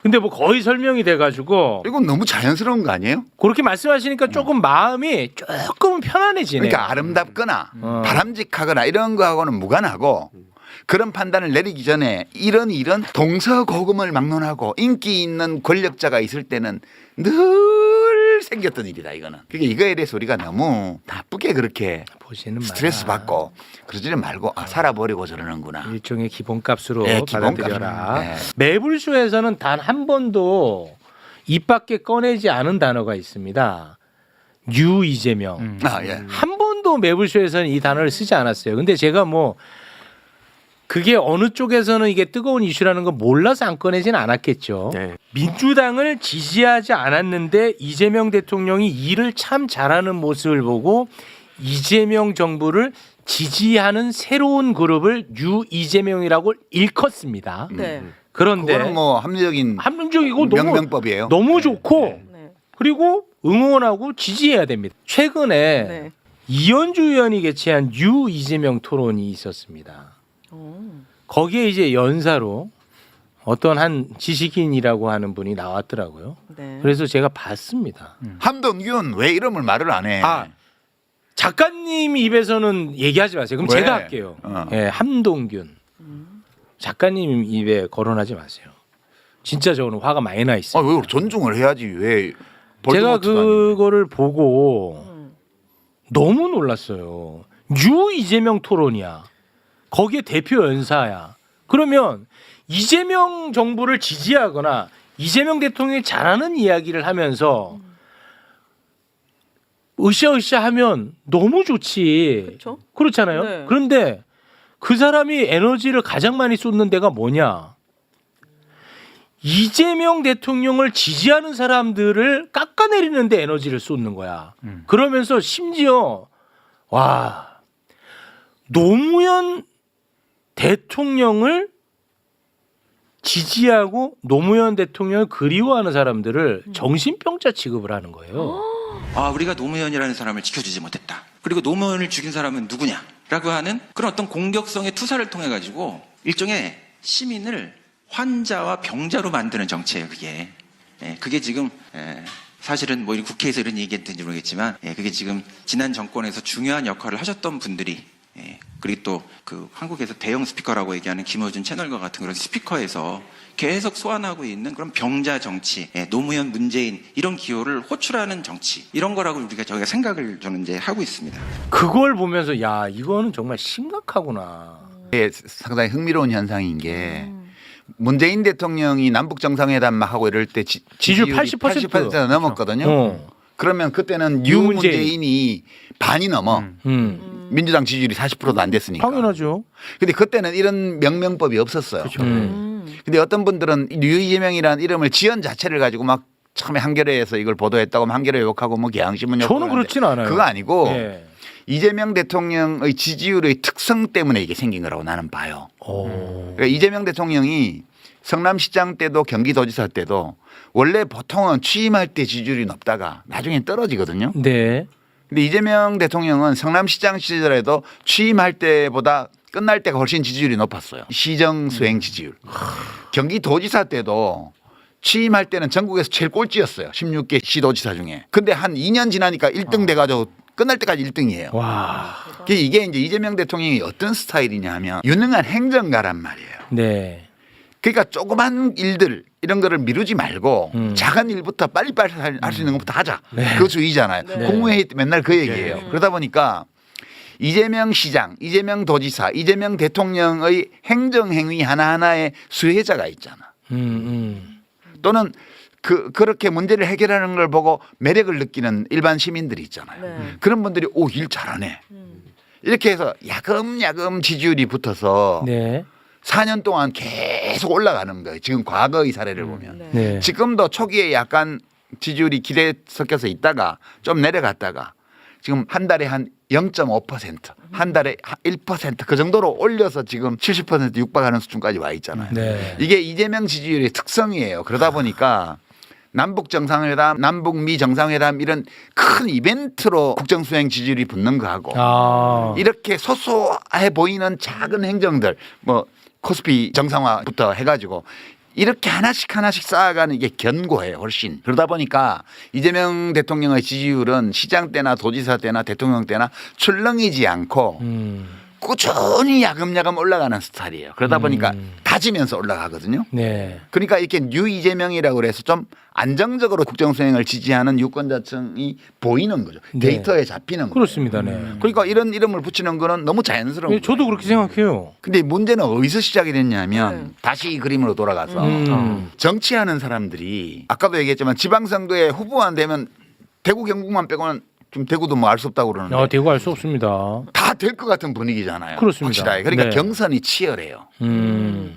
근데 뭐 거의 설명이 돼가지고 이건 너무 자연스러운 거 아니에요? 그렇게 말씀하시니까 조금 마음이 조금 편안해지네요. 그러니까 아름답거나 바람직하거나 이런 거하고는 무관하고 그런 판단을 내리기 전에 이런 동서고금을 막론하고 인기 있는 권력자가 있을 때는 늘 생겼던 일이다 이거는. 그게 이거에 대해서 우리가 너무 나쁘게 그렇게 보시는 스트레스 마라. 받고 그러지는 말고 살아버리고 저러는구나. 일종의 기본값으로 네, 기본값. 받아들여라. 네. 매불쇼에서는 단 한 번도 입 밖에 꺼내지 않은 단어가 있습니다. 유 이재명. 아, 예. 한 번도 매불쇼에서는 이 단어를 쓰지 않았어요. 근데 제가 뭐 그게 어느 쪽에서는 이게 뜨거운 이슈라는 거 몰라서 안 꺼내진 않았겠죠. 네. 민주당을 지지하지 않았는데 이재명 대통령이 일을 참 잘하는 모습을 보고 이재명 정부를 지지하는 새로운 그룹을 유 이재명이라고 일컫습니다. 네. 그런데 그거는 뭐 합리적인 합리적이고 너무 명명법이에요. 너무 좋고 네. 그리고 응원하고 지지해야 됩니다. 최근에 네. 이현주 의원이 개최한 유 이재명 토론이 있었습니다. 거기에 이제 연사로 어떤 한 지식인이라고 하는 분이 나왔더라고요. 네. 그래서 제가 봤습니다. 함동균 왜 이름을 말을 안 해? 아, 작가님 입에서는 얘기하지 마세요. 그럼 왜? 제가 할게요. 예, 함동균. 작가님 입에 거론하지 마세요. 진짜 저는 화가 많이 나 있어요. 왜 존중을 해야지 왜? 제가 볼드모트가 아닌데. 그거를 보고 너무 놀랐어요. 유 이재명 토론이야. 거기에 대표 연사야. 그러면 이재명 정부를 지지하거나 이재명 대통령이 잘하는 이야기를 하면서 으쌰으쌰 하면 너무 좋지. 그쵸? 그렇잖아요. 네. 그런데 그 사람이 에너지를 가장 많이 쏟는 데가 뭐냐? 이재명 대통령을 지지하는 사람들을 깎아내리는 데 에너지를 쏟는 거야. 그러면서 심지어 와, 노무현 대통령을 지지하고 노무현 대통령을 그리워하는 사람들을 정신병자 취급을 하는 거예요. 아, 우리가 노무현이라는 사람을 지켜주지 못했다. 그리고 노무현을 죽인 사람은 누구냐? 라고 하는 그런 어떤 공격성의 투사를 통해 가지고 일종의 시민을 환자와 병자로 만드는 정치예요, 그게. 예, 그게 지금 사실은 뭐 국회에서 이런 얘기했는지 모르겠지만 그게 지금 지난 정권에서 중요한 역할을 하셨던 분들이 그리고 또 그 한국에서 대형 스피커라고 얘기하는 김어준 채널과 같은 그런 스피커에서 계속 소환하고 있는 그런 병자 정치, 노무현, 문재인 이런 기호를 호출하는 정치 이런 거라고 저희가 생각을 저는 이제 하고 있습니다. 그걸 보면서 야, 이거는 정말 심각하구나. 이게 상당히 흥미로운 현상인 게 문재인 대통령이 남북 정상회담 막 하고 이럴 때 지지율 지지율이 80% 넘었거든요. 그러면 그때는 유문재인. 유문재인이 반이 넘어. 민주당 지지율이 40%도 안 됐으니까. 당연하죠. 근데 그때는 이런 명명법이 없었어요. 근데 어떤 분들은 유이재명이라는 이름을 지연 자체를 가지고 막 처음에 한겨레에서 이걸 보도했다고 하면 한겨레 욕하고 뭐 경향신문 욕하고 저는 그렇진 않아요. 그거 아니고 예. 이재명 대통령의 지지율의 특성 때문에 이게 생긴 거라고 나는 봐요. 그러니까 이재명 대통령이 성남시장 때도 경기도지사 때도 원래 보통은 취임할 때 지지율이 높다가 나중에 떨어지거든요. 네. 근데 이재명 대통령은 성남시장 시절에도 취임할 때보다 끝날 때가 훨씬 지지율이 높았어요. 시정 수행 지지율. 경기도지사 때도 취임할 때는 전국에서 제일 꼴찌였어요. 16개 시도지사 중에. 근데 한 2년 지나니까 1등 돼가지고 끝날 때까지 1등이에요. 와. 이게 이제 이재명 대통령이 어떤 스타일이냐 하면 유능한 행정가란 말이에요. 네. 그러니까 조그만 일들 이런 거를 미루지 말고 작은 일부터 빨리빨리 할 수 있는 것부터 하자. 그 주의잖아요. 네. 국무회의 때 맨날 그 얘기예요. 그러다 보니까 이재명 시장, 이재명 도지사, 이재명 대통령의 행정행위 하나하나에 수혜자가 있잖아. 또는 그렇게 문제를 해결하는 걸 보고 매력을 느끼는 일반 시민들이 있잖아요. 네. 그런 분들이 오, 일 잘하네. 이렇게 해서 야금야금 지지율이 붙어서 네. 4년 동안 계속 올라가는 거예요. 지금 과거의 사례를 보면. 네. 네. 지금도 초기에 약간 지지율이 기대 섞여서 있다가 좀 내려갔다가 지금 한 달에 한 0.5%, 한 달에 1% 그 정도로 올려서 지금 70% 육박하는 수준까지 와 있잖아요. 네. 이게 이재명 지지율의 특성이에요. 그러다 보니까 남북 정상회담, 남북미 정상회담 이런 큰 이벤트로 국정수행 지지율이 붙는 거하고 아. 이렇게 소소해 보이는 작은 행정들 뭐 코스피 정상화부터 해가지고 이렇게 하나씩 쌓아가는 이게 견고해요, 훨씬. 그러다 보니까 이재명 대통령의 지지율은 시장 때나 도지사 때나 대통령 때나 출렁이지 않고 꾸준히 야금야금 올라가는 스타일이에요. 그러다 보니까 다지면서 올라가거든요. 네. 그러니까 이렇게 뉴 이재명이라고 그래서 좀 안정적으로 국정수행을 지지하는 유권자층이 보이는 거죠. 네. 데이터에 잡히는 거죠. 그렇습니다. 네. 그러니까 이런 이름을 붙이는 거는 너무 자연스러운 네, 거예요. 저도 그렇게 생각해요. 근데 문제는 어디서 시작이 됐냐면 네. 다시 이 그림으로 돌아가서 음. 정치하는 사람들이 아까도 얘기했지만 지방선거에 후보만 되면 대구 경북만 빼고는 좀 대구도 뭐 알 수 없다고 그러는데 대구 알 수 없습니다. 다 될 것 같은 분위기잖아요. 그렇습니다. 확실하게. 그러니까 네. 경선이 치열해요. 음.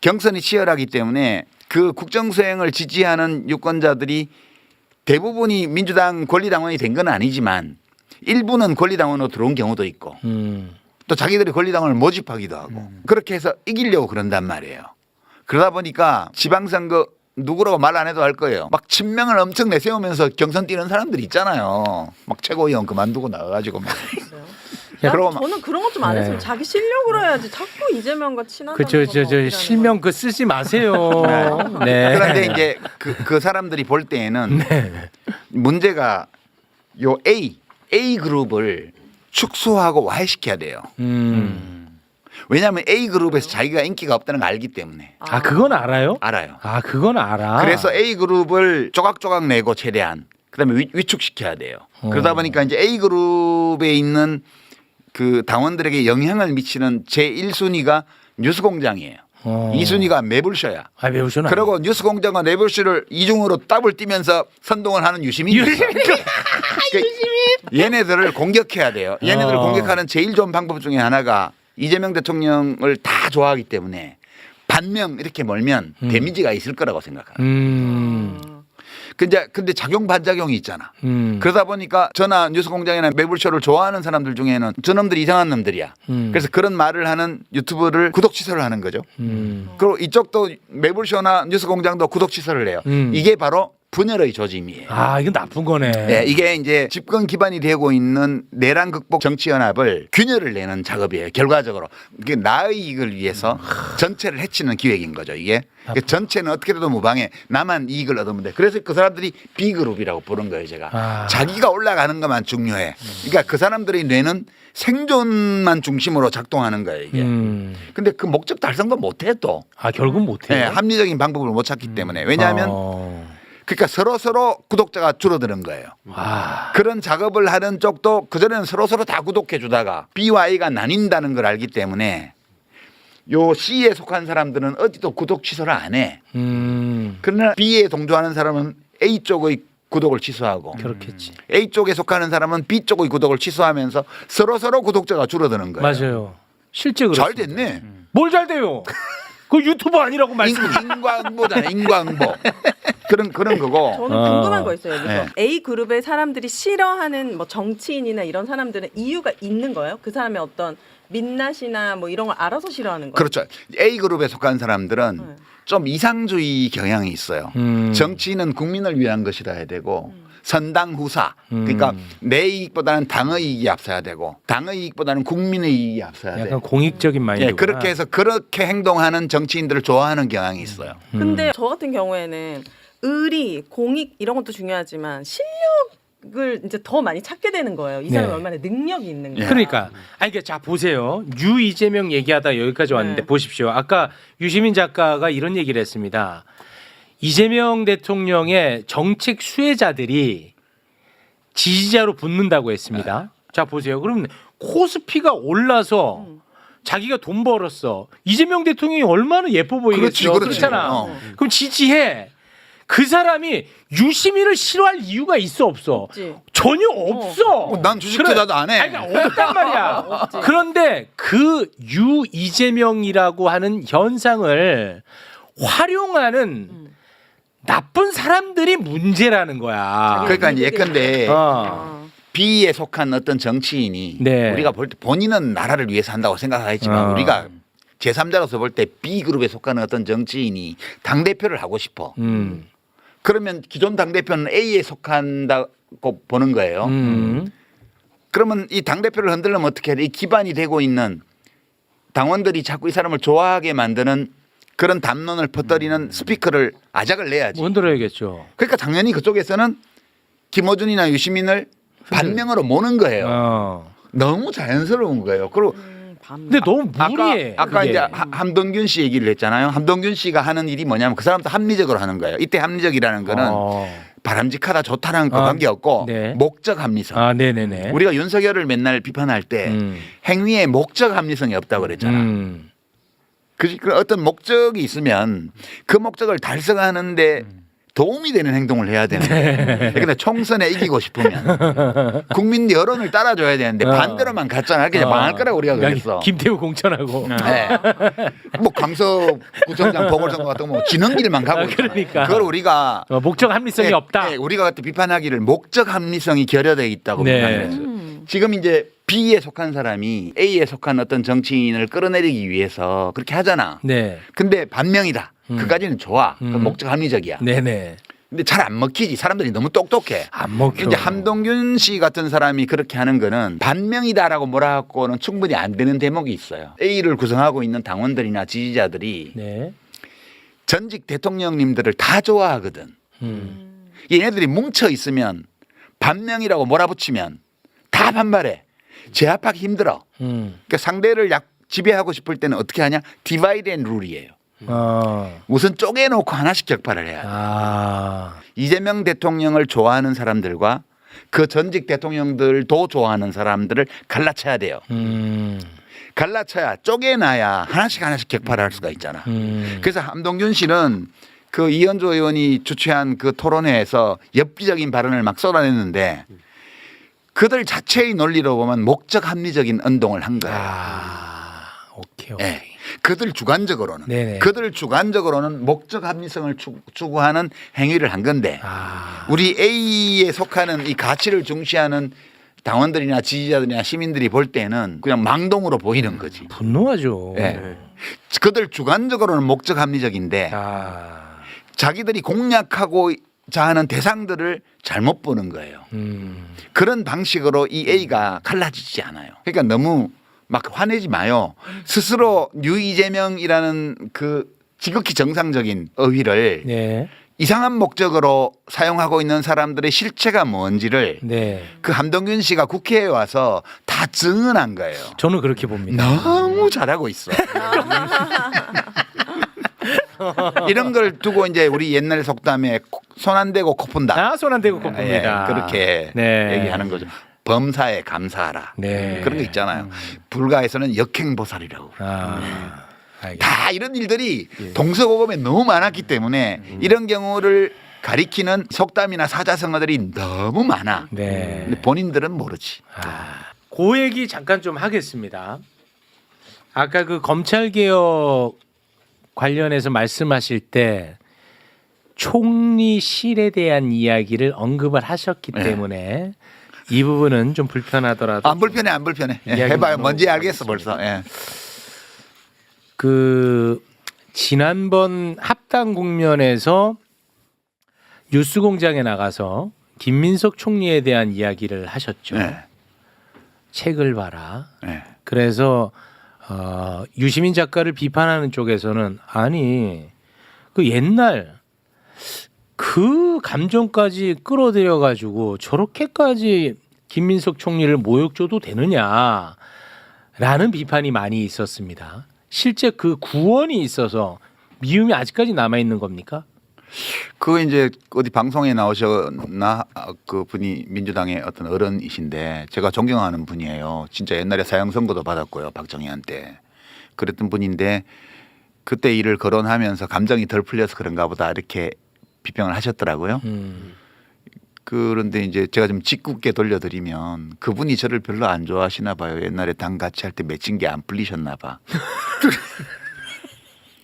경선이 치열하기 때문에 그 국정수행을 지지하는 유권자들이 대부분이 민주당 권리당원이 된 건 아니지만 일부는 권리당원으로 들어온 경우도 있고 또 자기들이 권리당원을 모집하기도 하고 그렇게 해서 이기려고 그런단 말이에요. 그러다 보니까 지방선거 누구라고 말 안 해도 알 거예요. 막 친명을 엄청 내세우면서 경선 뛰는 사람들이 있잖아요. 막 최고위원 그만두고 나가가지고 막. 그러고 막- 저는 그런 것 좀 안 했으면 네. 자기 실력으로 해야지 자꾸 이재명과 친하다는 그저 거가 저 실명 그 쓰지 마세요. 네. 그런데 이제 그 사람들이 볼 때에는 문제가 요 A 그룹을 축소하고 와해시켜야 돼요. 왜냐하면 A 그룹에서 자기가 인기가 없다는 걸 알기 때문에 아 그건 알아요? 알아요. 아 그건 알아. 그래서 A 그룹을 조각조각 내고 최대한 그다음에 위축시켜야 돼요. 그러다 보니까 이제 A 그룹에 있는 그 당원들에게 영향을 미치는 제 1순위가 뉴스공장이에요. 2순위가 매불쇼야. 아 매우셔는. 그리고 뉴스공장과 매불쇼를 이중으로 더블 뛰면서 선동을 하는 유시민이 있어요. 얘네들을 공격해야 돼요. 얘네들을 공격하는 제일 좋은 방법 중에 하나가 이재명 대통령을 다 좋아하기 때문에 반명 이렇게 몰면 데미지가 있을 거라고 생각합니다. 근데 작용 반작용이 있잖아. 그러다 보니까 저나 뉴스공장이나 매불쇼를 좋아하는 사람들 중에는 저놈들이 이상한 놈들이야. 그래서 그런 말을 하는 유튜브를 구독 취소를 하는 거죠. 그리고 이쪽도 매불쇼나 뉴스공장도 구독 취소를 해요. 이게 바로 분열의 조짐이에요. 아 이건 나쁜 거네. 네, 이게 이제 집권 기반이 되고 있는 내란 극복 정치연합을 균열을 내는 작업이에요. 결과적으로 이게 나의 이익을 위해서 전체를 해치는 기획인 거죠. 이게 전체는 어떻게든 무방해. 나만 이익을 얻으면 돼. 그래서 그 사람들이 B그룹이라고 부른 거예요. 제가 자기가 올라가는 것만 중요해. 그러니까 그 사람들의 뇌는 생존만 중심으로 작동하는 거예요. 이게. 근데 그 목적 달성도 못해 또. 아 결국 못해요. 네, 합리적인 방법을 못 찾기 때문에. 왜냐하면 그러니까 서로 구독자가 줄어드는 거예요. 그런 작업을 하는 쪽도 그전에는 서로 다 구독해 주다가 B와 A가 나뉜다는 걸 알기 때문에 요 C에 속한 사람들은 어디도 구독 취소를 안 해. 그러나 B에 동조하는 사람은 A 쪽의 구독을 취소하고 그렇겠지. A 쪽에 속하는 사람은 B 쪽의 구독을 취소하면서 서로 구독자가 줄어드는 거예요. 맞아요. 실제 잘 그렇습니다. 됐네. 뭘 잘 돼요? 그 유튜버 아니라고 말씀. 인과응보잖아요. 인과응보. 그런 거고. 저는 궁금한 거 있어요. 여기서 네. A 그룹의 사람들이 싫어하는 뭐 정치인이나 이런 사람들은 이유가 있는 거예요? 그 사람의 어떤 민낯이나 뭐 이런 걸 알아서 싫어하는 거예요? 그렇죠. A 그룹에 속한 사람들은 네. 좀 이상주의 경향이 있어요. 정치인은 국민을 위한 것이라 해야 되고 선당후사. 그러니까 내 이익보다는 당의 이익이 앞서야 되고 당의 이익보다는 국민의 이익이 앞서야 약간 돼요. 공익적인 마인드. 예, 그렇게 해서 그렇게 행동하는 정치인들을 좋아하는 경향이 있어요. 근데 저 같은 경우에는 의리, 공익 이런 것도 중요하지만 실력을 이제 더 많이 찾게 되는 거예요. 이 사람이 네. 얼마나 능력이 있는가. 예. 그러니까 아니 그러니까 자 보세요. 유 이재명 얘기하다 여기까지 왔는데 네. 보십시오. 아까 유시민 작가가 이런 얘기를 했습니다. 이재명 대통령의 정책 수혜자들이 지지자로 붙는다고 했습니다. 자 보세요. 그럼 코스피가 올라서 자기가 돈 벌었어. 이재명 대통령이 얼마나 예뻐 보이겠어. 그렇지. 그렇잖아. 어. 그럼 지지해. 그 사람이 유시민을 싫어할 이유가 있어 없어? 없지. 전혀 없어. 난 주식 투자도 안 해. 아니, 그러니까 없단 말이야. 없지. 그런데 그 유 이재명이라고 하는 현상을 활용하는 나쁜 사람들이 문제라는 거야. 그러니까 이제 예컨대 어. B에 속한 어떤 정치인이 네. 우리가 볼 때 본인은 나라를 위해서 한다고 생각하겠지만 우리가 제3자로서 볼 때 B그룹에 속하는 어떤 정치인이 당대표를 하고 싶어. 그러면 기존 당대표는 A에 속한다고 보는 거예요. 그러면 이 당대표를 흔들려면 어떻게 해야 돼? 이 기반이 되고 있는 당원들이 자꾸 이 사람을 좋아하게 만드는 그런 담론을 퍼뜨리는 스피커를 아작을 내야지. 뭐 흔들어야겠죠. 그러니까 당연히 그쪽에서는 김어준이나 유시민을 반명으로 모는 거예요. 어. 너무 자연스러운 거예요. 그리고 근데 너무 무리해. 아까 그게. 이제 함동균 씨 얘기를 했잖아요. 함동균 씨가 하는 일이 뭐냐면 그 사람도 합리적으로 하는 거예요. 이때 합리적이라는 거는 바람직하다 좋다라는 거 관계없고 네. 목적 합리성. 아, 네네네. 우리가 윤석열을 맨날 비판할 때 행위에 목적 합리성이 없다고 그랬잖아. 그 어떤 목적이 있으면 그 목적을 달성하는데 도움이 되는 행동을 해야 되는 거예요. 그런데 총선에 이기고 싶으면 국민 여론을 따라줘야 되는데 반대로만 갔잖아. 그냥 망할 거라고 우리가 그랬어. 김태우 공천하고. 네. 뭐 강서구청장 보궐선거 같은 거 뭐 지는 길만 가고 있잖아. 그러니까. 그걸 우리가 목적 합리성이 없다. 우리가 그때 비판하기를 목적 합리성이 결여되어 있다고 네. 비판했어요. 지금 이제 B에 속한 사람이 A에 속한 어떤 정치인을 끌어내리기 위해서 그렇게 하잖아. 네. 근데 반명이다. 그까지는 좋아. 그 목적 합리적이야. 네네. 근데 잘 안 먹히지. 사람들이 너무 똑똑해. 안 먹혀. 이제 함동균 씨 같은 사람이 그렇게 하는 거는 반명이다라고 뭐라 갖고는 충분히 안 되는 대목이 있어요. A를 구성하고 있는 당원들이나 지지자들이 네. 전직 대통령님들을 다 좋아하거든. 얘네들이 뭉쳐 있으면 반명이라고 몰아붙이면 다 반발해. 제압하기 힘들어. 그러니까 상대를 지배하고 싶을 때는 어떻게 하냐? 디바이드 앤 룰이에요. 우선 쪼개놓고 하나씩 격파를 해야 돼. 이재명 대통령을 좋아하는 사람들과 그 전직 대통령들도 좋아하는 사람들을 갈라쳐야 돼요. 갈라쳐야 쪼개놔야 하나씩 격파를 할 수가 있잖아. 그래서 함동균 씨는 그 이현주 의원이 주최한 그 토론회에서 엽기적인 발언을 막 쏟아냈는데 그들 자체의 논리로 보면 목적 합리적인 운동을 한 거예요. 오케이. 네. 그들 주관적으로는 네네. 그들 주관적으로는 목적 합리성을 추구하는 행위를 한 건데 우리 A에 속하는 이 가치를 중시하는 당원들이나 지지자들이나 시민들이 볼 때는 그냥 망동으로 보이는 거지. 분노하죠. 네. 그들 주관적으로는 목적 합리적인데 자기들이 공략하고자 하는 대상들을 잘못 보는 거예요. 그런 방식으로 이 A가 갈라지지 않아요. 그러니까 너무 막 화내지 마요. 스스로 뉴이재명이라는 그 지극히 정상적인 어휘를 네. 이상한 목적으로 사용하고 있는 사람들의 실체가 뭔지를 네. 그 함동균 씨가 국회에 와서 다 증언한 거예요. 저는 그렇게 봅니다. 너무 잘하고 있어. 이런 걸 두고 이제 우리 옛날 속담에 손 안 대고 코 푼다. 손 안 대고 코 풉니다. 그렇게 네. 얘기하는 거죠. 범사에 감사하라. 네. 그런 거 있잖아요. 불가에서는 역행보살이라고. 알겠습니다. 다 이런 일들이 동서고금에 너무 많았기 때문에 이런 경우를 가리키는 속담이나 사자성어들이 너무 많아. 네. 근데 본인들은 모르지. 그 얘기 잠깐 좀 하겠습니다. 아까 그 검찰개혁 관련해서 말씀하실 때 총리실에 대한 이야기를 언급을 하셨기 때문에 이 부분은 좀 불편하더라도 안 불편해. 예, 이야기 해봐요. 뭔지 나눠보도록 알겠어 벌써. 예. 그 지난번 합당 국면에서 뉴스공장에 나가서 김민석 총리에 대한 이야기를 하셨죠. 네. 책을 봐라. 네. 그래서 유시민 작가를 비판하는 쪽에서는 아니 그 옛날 그 감정까지 끌어들여 가지고 저렇게까지 김민석 총리를 모욕줘도 되느냐라는 비판이 많이 있었습니다. 실제 그 구원이 있어서 미움이 아직까지 남아 있는 겁니까? 그거 이제 어디 방송에 나오셨나 그 분이 민주당의 어떤 어른이신데 제가 존경하는 분이에요. 진짜 옛날에 사형 선고도 받았고요. 박정희한테 그랬던 분인데 그때 일을 거론하면서 감정이 덜 풀려서 그런가 보다 이렇게 비평을 하셨더라고요. 그런데 이제 제가 좀 짓궂게 돌려드리면 그분이 저를 별로 안 좋아하시나 봐요. 옛날에 당 같이 할 때 맺힌 게 안 풀리셨나 봐.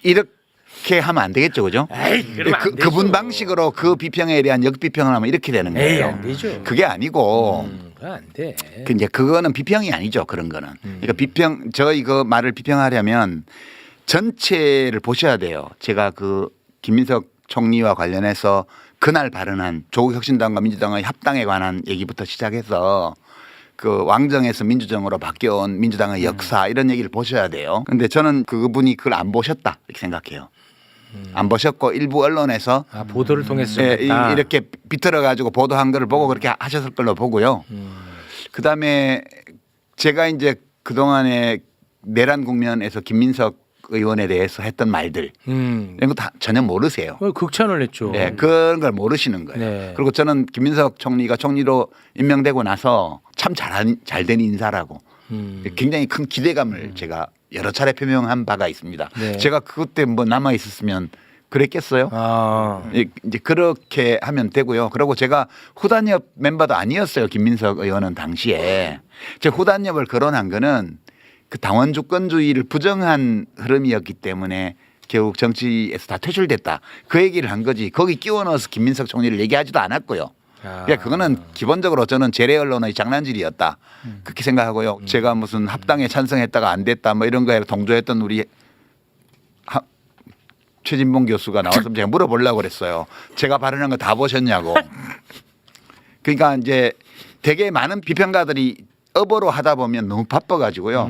이렇게 하면 안 되겠죠, 그죠? 에이, 그러면 안 되죠. 그분 방식으로 그 비평에 대한 역비평을 하면 이렇게 되는 거예요. 에이, 안 되죠. 그게 아니고 그건 안 돼. 그 이제 그거는 비평이 아니죠. 그런 거는. 그러니까 비평 저 이거 말을 비평하려면 전체를 보셔야 돼요. 제가 그 김민석 총리와 관련해서 그날 발언한 조국혁신당과 민주당의 합당에 관한 얘기부터 시작해서 그 왕정에서 민주정으로 바뀌어온 민주당의 역사 이런 얘기를 보셔야 돼요. 근데 저는 그분이 그걸 안 보셨다 이렇게 생각해요. 안 보셨고 일부 언론에서 보도를 통해서 예, 했다. 이렇게 비틀어 가지고 보도한 거를 보고 그렇게 하셨을 걸로 보고요. 그다음에 제가 이제 그동안에 내란 국면에서 김민석 의원에 대해서 했던 말들 이런 거 다 전혀 모르세요. 극찬을 했죠. 네, 그런 걸 모르시는 거예요. 네. 그리고 저는 김민석 총리가 총리로 임명되고 나서 참 잘된 인사라고 굉장히 큰 기대감을 제가 여러 차례 표명한 바가 있습니다. 네. 제가 그때 뭐 남아 있었으면 그랬겠어요? 아. 이제 그렇게 하면 되고요. 그리고 제가 후단협 멤버도 아니었어요. 김민석 의원은 당시에. 제가 후단협을 거론한 거는 그 당원 주권주의를 부정한 흐름이었기 때문에 결국 정치에서 다 퇴출됐다. 그 얘기를 한 거지. 거기 끼워 넣어서 김민석 총리를 얘기하지도 않았고요. 그러니까 그거는 기본적으로 저는 재래 언론의 장난질이었다. 그렇게 생각하고요. 제가 무슨 합당에 찬성했다가 안 됐다 뭐 이런 거에 동조했던 우리 최진봉 교수가 나와서 제가 물어보려고 그랬어요. 제가 발언한 거 다 보셨냐고. 그러니까 이제 되게 많은 비평가들이 업어로 하다 보면 너무 바빠가지고요.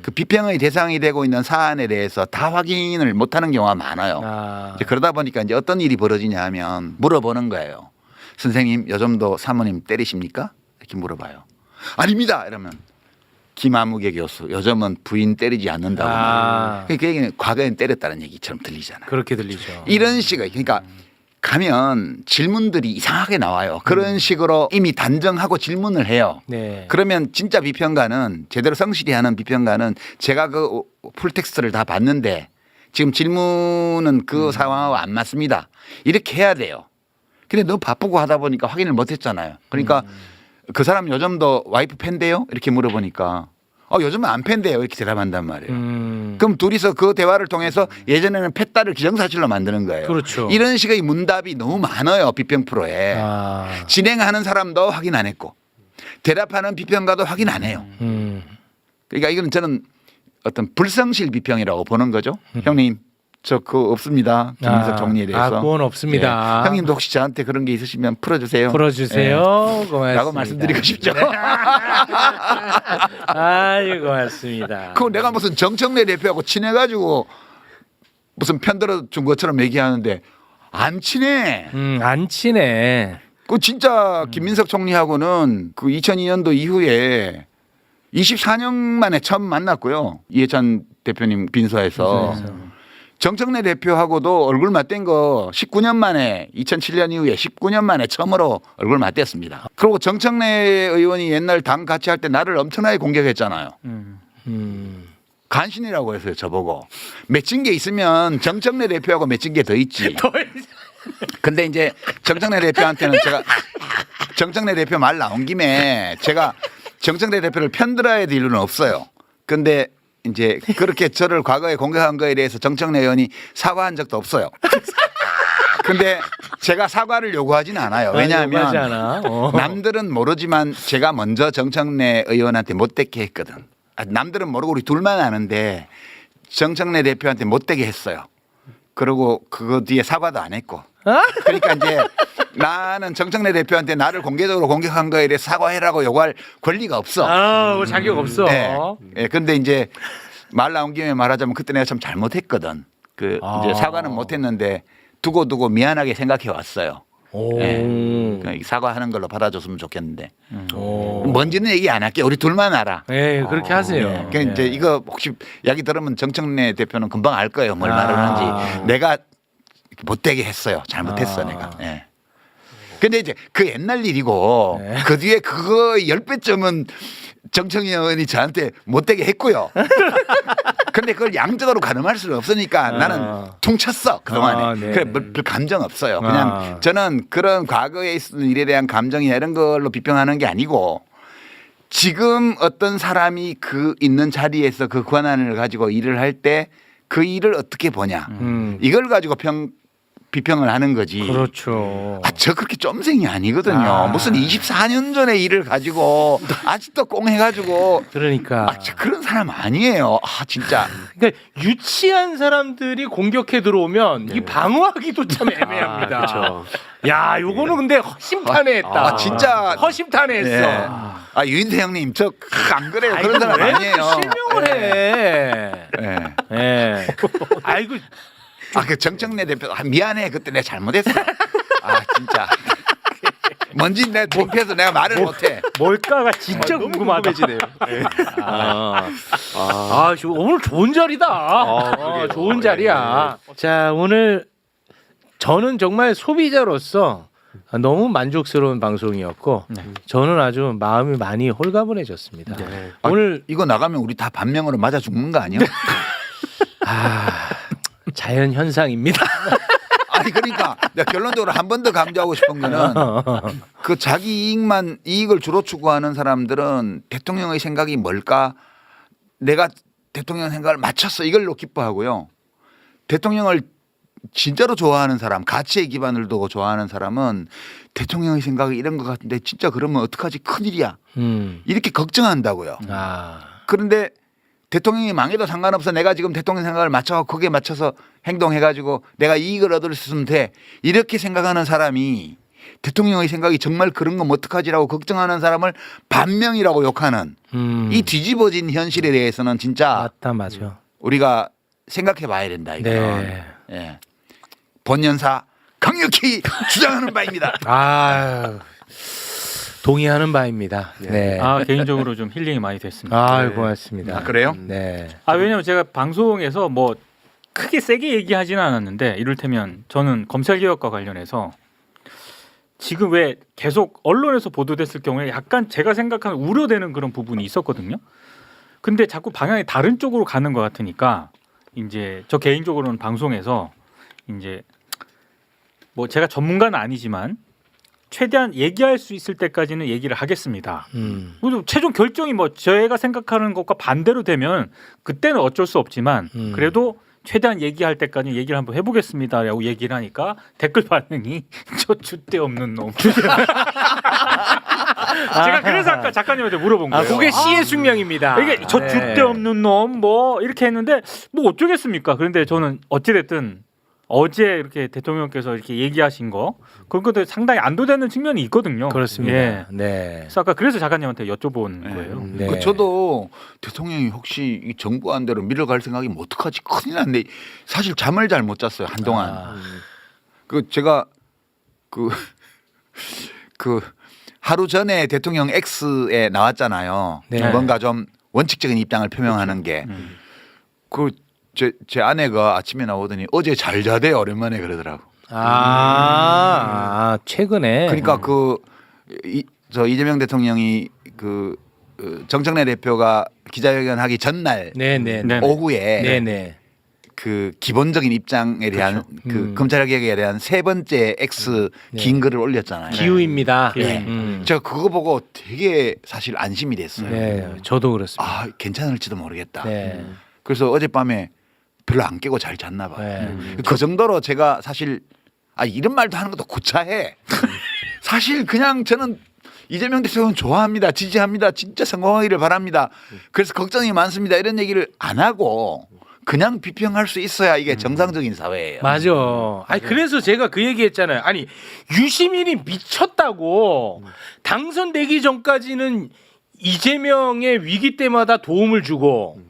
그 비평의 대상이 되고 있는 사안에 대해서 다 확인을 못하는 경우가 많아요. 이제 그러다 보니까 이제 어떤 일이 벌어지냐 하면 물어보는 거예요. 선생님 요즘도 사모님 때리십니까? 이렇게 물어봐요. 아닙니다. 이러면 김아무개 교수 요즘은 부인 때리지 않는다고. 그 얘기는 과거엔 때렸다는 얘기처럼 들리잖아요. 그렇게 들리죠. 이런 식의 그러니까 가면 질문들이 이상하게 나와요. 그런 식으로 이미 단정하고 질문을 해요. 네. 그러면 진짜 비평가는 제대로 성실히 하는 비평가는 제가 그 풀텍스트를 다 봤는데 지금 질문은 그 상황하고 안 맞습니다. 이렇게 해야 돼요. 근데 너무 바쁘고 하다 보니까 확인을 못 했잖아요. 그러니까 그 사람 요즘도 와이프 팬데요? 이렇게 물어보니까 요즘은 안 팬데요. 이렇게 대답한단 말이에요. 그럼 둘이서 그 대화를 통해서 예전에는 팻다를 기정사실로 만드는 거예요. 그렇죠. 이런 식의 문답이 너무 많아요. 비평 프로에. 진행하는 사람도 확인 안 했고 대답하는 비평가도 확인 안 해요. 그러니까 이건 저는 어떤 불성실 비평이라고 보는 거죠. 형님 저 그거 없습니다. 김민석 총리에 대해서. 그건 없습니다. 예. 형님도 혹시 저한테 그런 게 있으시면 풀어주세요. 풀어주세요. 예. 고맙습니다. 라고 말씀드리고 싶죠. 아유 고맙습니다. 그거 내가 무슨 정청래 대표하고 친해가지고 무슨 편들어 준 것처럼 얘기하는데 안 친해. 안 친해. 그 진짜 김민석 총리하고는 그 2002년도 이후에 24년 만에 처음 만났고요. 이해찬 대표님 빈소에서. 정청래 대표하고도 얼굴 맞댄 거 19년 만에 2007년 이후에 19년 만에 처음으로 얼굴 맞댔습니다. 그리고 정청래 의원이 옛날 당 같이 할 때 나를 엄청나게 공격했잖아요. 간신이라고 했어요. 저보고. 맺힌 게 있으면 정청래 대표하고 맺힌 게 더 있지. 근데 이제 정청래 대표한테는 제가 정청래 대표 말 나온 김에 제가 정청래 대표를 편들어야 될 일은 없어요. 근데 이제 그렇게 저를 과거에 공격한 거에 대해서 정청래 의원이 사과한 적도 없어요. 근데 제가 사과를 요구하지는 않아요. 왜냐하면 남들은 모르지만 제가 먼저 정청래 의원한테 못되게 했거든. 남들은 모르고 우리 둘만 아는데 정청래 대표한테 못되게 했어요. 그리고 그거 뒤에 사과도 안 했고. 그러니까 이제 나는 정청래 대표한테 나를 공개적으로 공격한 거에 대해 사과해라고 요구할 권리가 없어. 자격 없어. 네. 네. 근데 이제 말 나온 김에 말하자면 그때 내가 참 잘못했거든. 이제 사과는 못했는데 두고 미안하게 생각해 왔어요. 네. 그러니까 사과하는 걸로 받아줬으면 좋겠는데. 뭔지는 얘기 안 할게. 우리 둘만 알아. 네, 그렇게 하세요. 네. 그러니까 이제 이거 혹시 이야기 들으면 정청래 대표는 금방 알 거예요. 뭘 말을 하는지. 내가 못되게 했어요. 잘못했어 내가. 네. 근데 이제 그 옛날 일이고 그 뒤에 그거 10배쯤은 정청래 의원이 저한테 못되게 했고요. 근데 그걸 양적으로 가늠할 수는 없으니까 나는 퉁쳤어 그동안에. 그래 별 감정 없어요. 그냥 저는 그런 과거에 있었던 일에 대한 감정이나 이런 걸로 비평하는 게 아니고 지금 어떤 사람이 그 있는 자리에서 그 권한을 가지고 일을 할 때 그 일을 어떻게 보냐. 이걸 가지고 비평을 하는 거지. 그렇죠. 저 그렇게 쫌생이 아니거든요. 무슨 24년 전의 일을 가지고 아직도 꽁해가지고. 그러니까. 저 그런 사람 아니에요. 진짜. 그러니까 유치한 사람들이 공격해 들어오면 이 방어하기도 참 애매합니다. 그렇죠. 야, 요거는 근데 허심탄회했다. 진짜. 허심탄회했어. 유인태 형님, 저 안 그래요. 그런 사람 아니에요. 실명을 해. 네. 아이고. 그 정청래 대표 미안해 그때 내가 잘못했어. 진짜. 뭔지 내가 창피해서 내가 말을 못해. 뭘까가 진짜 궁금하지네요. 오늘 좋은 자리다. 좋은 자리야. 자, 오늘 저는 정말 소비자로서 너무 만족스러운 방송이었고 저는 아주 마음이 많이 홀가분해졌습니다. 오늘 이거 나가면 우리 다 반명으로 맞아 죽는 거 아니야? 자연 현상입니다. 아니 그러니까 내가 결론적으로 한 번 더 강조하고 싶은 거는 그 자기 이익을 주로 추구하는 사람들은 대통령의 생각이 뭘까? 내가 대통령 생각을 맞췄어 이걸로 기뻐하고요. 대통령을 진짜로 좋아하는 사람, 가치에 기반을 두고 좋아하는 사람은 대통령의 생각이 이런 것 같은데 진짜 그러면 어떡하지? 큰일이야. 이렇게 걱정한다고요. 그런데 대통령이 망해도 상관없어. 내가 지금 대통령 생각을 맞춰서 거기에 맞춰서 행동해가지고 내가 이익을 얻을 수 있으면 돼. 이렇게 생각하는 사람이 대통령의 생각이 정말 그런 거면 어떡하지라고 걱정하는 사람을 반명이라고 욕하는 이 뒤집어진 현실에 대해서는 진짜 맞아. 우리가 생각해 봐야 된다. 이거. 네. 예. 본연사 강력히 주장하는 바입니다. 동의하는 바입니다. 네. 개인적으로 좀 힐링이 많이 됐습니다. 고맙습니다. 그래요? 네. 왜냐면 제가 방송에서 뭐 크게 세게 얘기하지는 않았는데 이를테면 저는 검찰개혁과 관련해서 지금 왜 계속 언론에서 보도됐을 경우에 약간 제가 생각하는 우려되는 그런 부분이 있었거든요. 근데 자꾸 방향이 다른 쪽으로 가는 것 같으니까 이제 저 개인적으로는 방송에서 이제 뭐 제가 전문가는 아니지만 최대한 얘기할 수 있을 때까지는 얘기를 하겠습니다. 그리고 최종 결정이 뭐 제가 생각하는 것과 반대로 되면 그때는 어쩔 수 없지만 그래도 최대한 얘기할 때까지 얘기를 한번 해보겠습니다라고 얘기를 하니까 댓글 반응이 저 줏대 없는 놈. 제가 그래서 아까 작가님한테 물어본 거예요. 그게 시의 숙명입니다. 이게 저 줏대 없는 놈 뭐 이렇게 했는데 뭐 어쩌겠습니까? 그런데 저는 어찌됐든 어제 이렇게 대통령께서 이렇게 얘기하신 거 그런 것들 상당히 안도되는 측면이 있거든요. 그렇습니다. 예. 네. 그래서 아까 그래서 작가님한테 여쭤본 거예요. 네. 그 저도 대통령이 혹시 이 정부 안대로 밀어갈 생각이면 어떡하지? 큰일 났네. 사실 잠을 잘 못 잤어요 한동안. 그 제가 그 하루 전에 대통령 X에 나왔잖아요. 네. 뭔가 좀 원칙적인 입장을 표명하는 게. 제 아내가 아침에 나오더니 어제 잘 자대 오랜만에 그러더라고. 최근에. 그러니까 저 이재명 대통령이 정청래 대표가 기자회견하기 전날 네네. 오후에 네네. 그 기본적인 입장에 대한 그 검찰개혁에 대한 세 번째 X 긴 글을 올렸잖아요. 기우입니다. 네. 제가 그거 보고 되게 사실 안심이 됐어요. 네, 저도 그렇습니다. 괜찮을지도 모르겠다. 네. 그래서 어젯밤에 별로 안 깨고 잘 잤나 봐요. 네. 그 정도로 제가 사실 이런 말도 하는 것도 구차해. 사실 그냥 저는 이재명 대통령 좋아합니다. 지지합니다. 진짜 성공하기를 바랍니다. 그래서 걱정이 많습니다. 이런 얘기를 안 하고 그냥 비평할 수 있어야 이게 정상적인 사회예요. 맞아. 그래서 제가 그 얘기했잖아요. 유시민이 미쳤다고 당선되기 전까지는 이재명의 위기 때마다 도움을 주고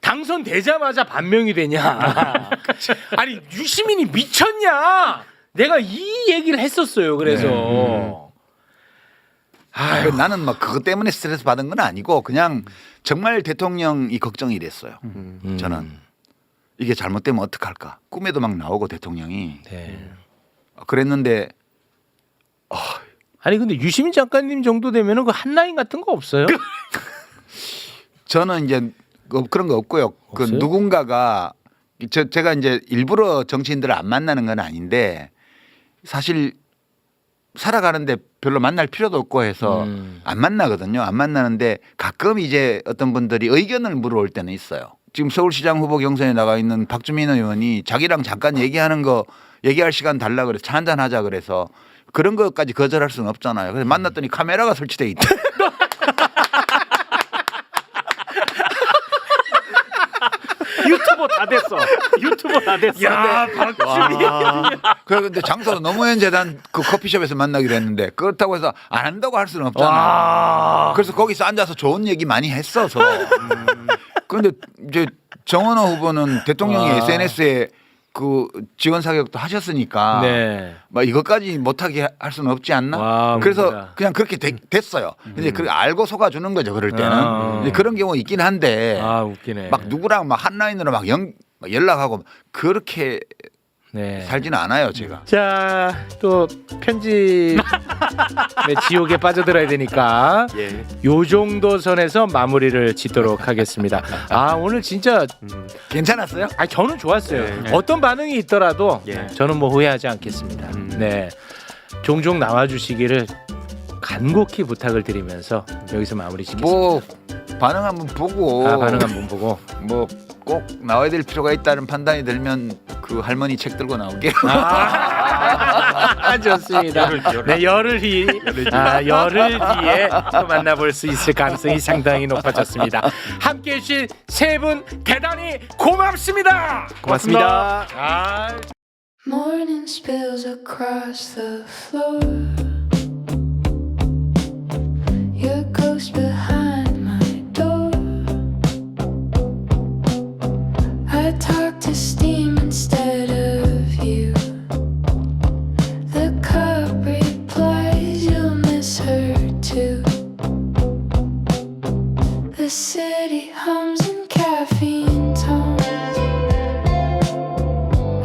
당선되자마자 반명이 되냐. 유시민이 미쳤냐. 내가 이 얘기를 했었어요. 그래서 나는 막 그것 때문에 스트레스 받은 건 아니고 그냥 정말 대통령이 걱정이 됐어요. 저는 이게 잘못되면 어떡할까. 꿈에도 막 나오고 대통령이. 네. 그랬는데 근데 유시민 작가님 정도 되면은 그 한라인 같은 거 없어요? 저는 이제 그런 거 없고요. 없어요? 누군가가 제가 이제 일부러 정치인들을 안 만나는 건 아닌데 사실 살아가는데 별로 만날 필요도 없고 해서 안 만나거든요. 안 만나는데 가끔 이제 어떤 분들이 의견을 물어올 때는 있어요. 지금 서울시장 후보 경선에 나가 있는 박주민 의원이 자기랑 잠깐 얘기할 시간 달라 그래서 차 한잔 하자 그래서 그런 것까지 거절할 수는 없잖아요. 그래서 만났더니 카메라가 설치돼 있다. 유튜버 다 됐어. 야, 박주민. 그런데 장소도 노무현 재단 그 커피숍에서 만나기로 했는데 그렇다고 해서 안 한다고 할 수는 없잖아요. 그래서 거기서 앉아서 좋은 얘기 많이 했어 서로. 그런데 이제 정원호 후보는 대통령이 SNS에 그 지원 사격도 하셨으니까 네. 뭐 이것까지 못하게 할 수는 없지 않나? 와, 그래서 웃긴다. 그냥 그렇게 됐어요. 근데 그 알고 속아주는 거죠. 그럴 때는 근데 그런 경우 있긴 한데 아 웃기네. 막 누구랑 막 한라인으로 막 연락하고 그렇게 네. 살지는 않아요, 제가. 자, 또 편집의 지옥에 빠져들어야 되니까 예. 요 정도 선에서 마무리를 짓도록 하겠습니다. 아 오늘 진짜 괜찮았어요? 저는 좋았어요. 네. 어떤 반응이 있더라도 예. 저는 뭐 후회하지 않겠습니다. 네, 종종 나와주시기를 간곡히 부탁을 드리면서 여기서 마무리 짓겠습니다. 뭐 반응 한번 보고 반응 한번 보고. 뭐 꼭 나와야 될 필요가 있다는 판단이 들면 그 할머니 책 들고 나올게요. 좋습니다. 네, 열흘 뒤에 또 만나볼 수 있을 가능성이 상당히 높아졌습니다. 함께해 주신 세 분 대단히 고맙습니다. 고맙습니다. Morning spills across the floor. Your ghost behind my door. I talk to steam instead of you. The cup replies you'll miss her too. The city hums in caffeine tones.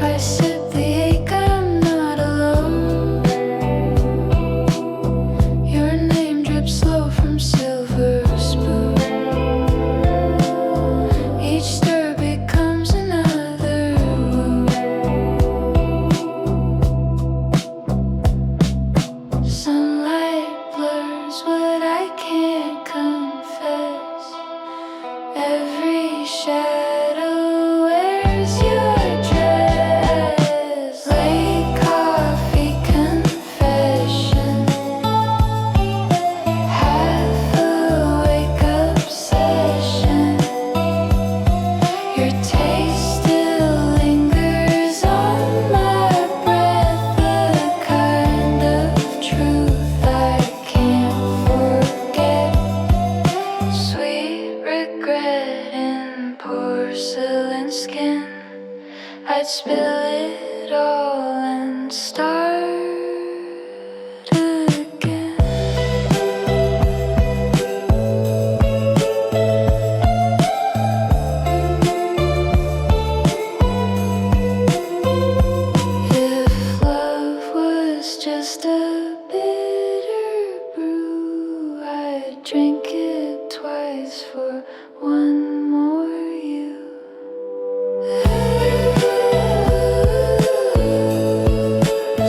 I sip the ache, I'm not alone. Your name drips slow from silver spoon. Each stir becomes another wound. Sunlight blurs what I can't confess. Every shadow wears your dress. Late coffee confession. Half a wake-up session. Your taste still lingers on my breath. The kind of truth I can't forget. Sweet regret in porcelain skin. I'd spill it all and start again. If love was just a bitter brew, I'd drink it twice for one more you.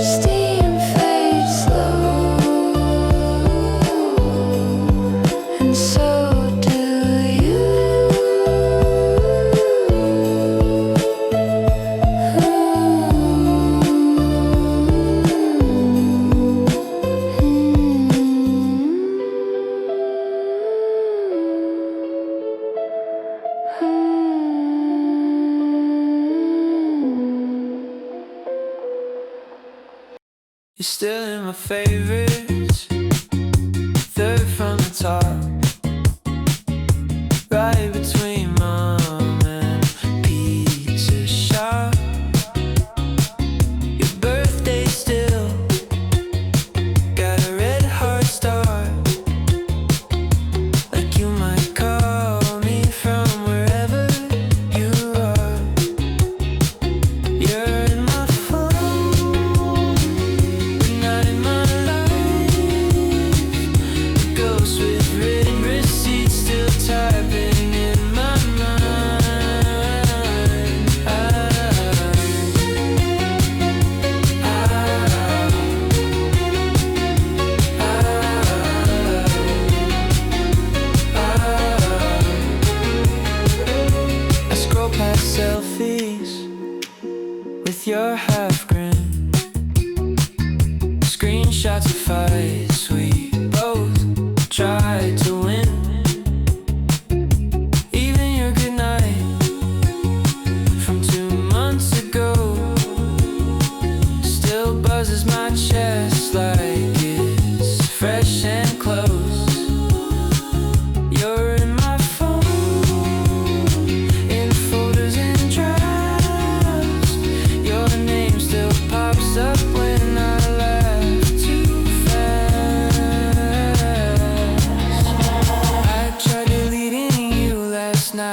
Steam fades slow, and so do you. You're still in my favorites, third from the top, right between mom and pizza shop. Your birthday still got a red heart star, like you might call me from wherever you are. You're in my phone, not in my life. Ghost with red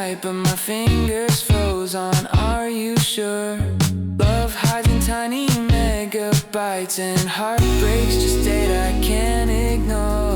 night, but my fingers froze on are you sure? Love hides in tiny megabytes and heartbreaks just data I can't ignore.